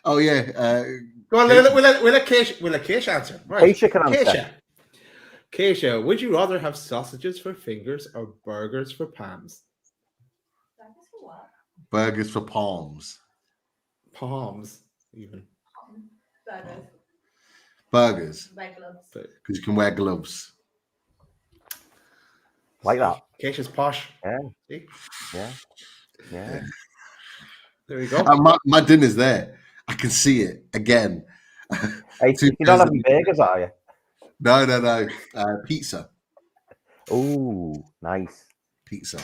Oh yeah. Well, we'll let Keisha answer. Right. Keisha can answer. Keisha, would you rather have sausages for fingers or burgers for palms? Burgers for what? Burgers for palms. Palms, even. Burgers. Wear gloves. Because you can wear gloves. Like that. Keisha's posh. Yeah. See? Yeah. There you go. My dinner's there. I can see it again. Hey, you don't have any burgers, are you? No. Pizza. Oh, nice. Pizza.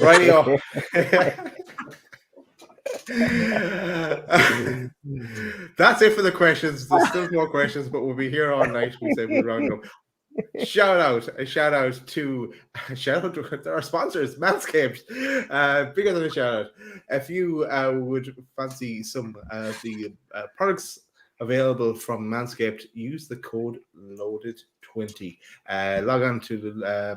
Rightio. That's it for the questions. There's still more questions, but we'll be here all night. We say we round up. A shout out to our sponsors, Manscaped. Bigger than a shout out. If you would fancy some of the products available from Manscaped, use the code LOADED20. Log on to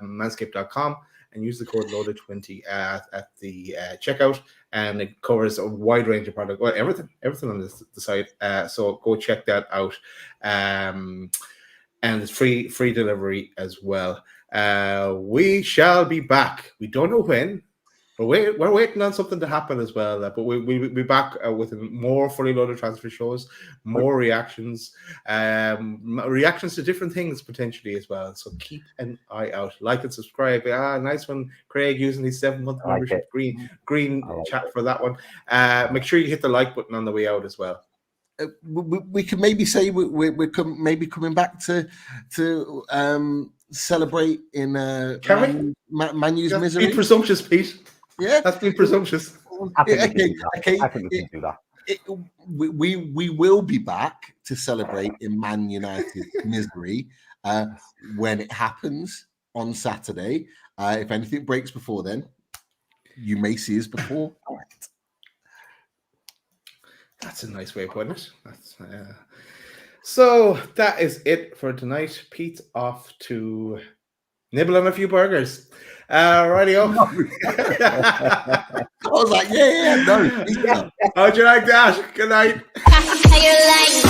manscaped.com and use the code LOADED20 at the checkout, and it covers a wide range of products. Well, everything on the site. So go check that out. And it's free delivery as well. We shall be back. We don't know when. We're waiting on something to happen as well. But we'll be back with more fully loaded transfer shows, more reactions, reactions to different things potentially as well. So keep an eye out. Like and subscribe. Nice one, Craig, using his 7-month membership. Green chat for that one. Make sure you hit the like button on the way out as well. We can maybe say we're maybe coming back to celebrate in Manu's misery. Be presumptuous, Pete. Yeah, that's been presumptuous. I think we can do that. We will be back to celebrate in Man United misery when it happens on Saturday. If anything breaks before then, you may see us before. That's a nice way of putting it. So that is it for tonight. Pete's off to nibble on a few burgers. Rightio. I was like, no. How'd you like that? Good night. How you like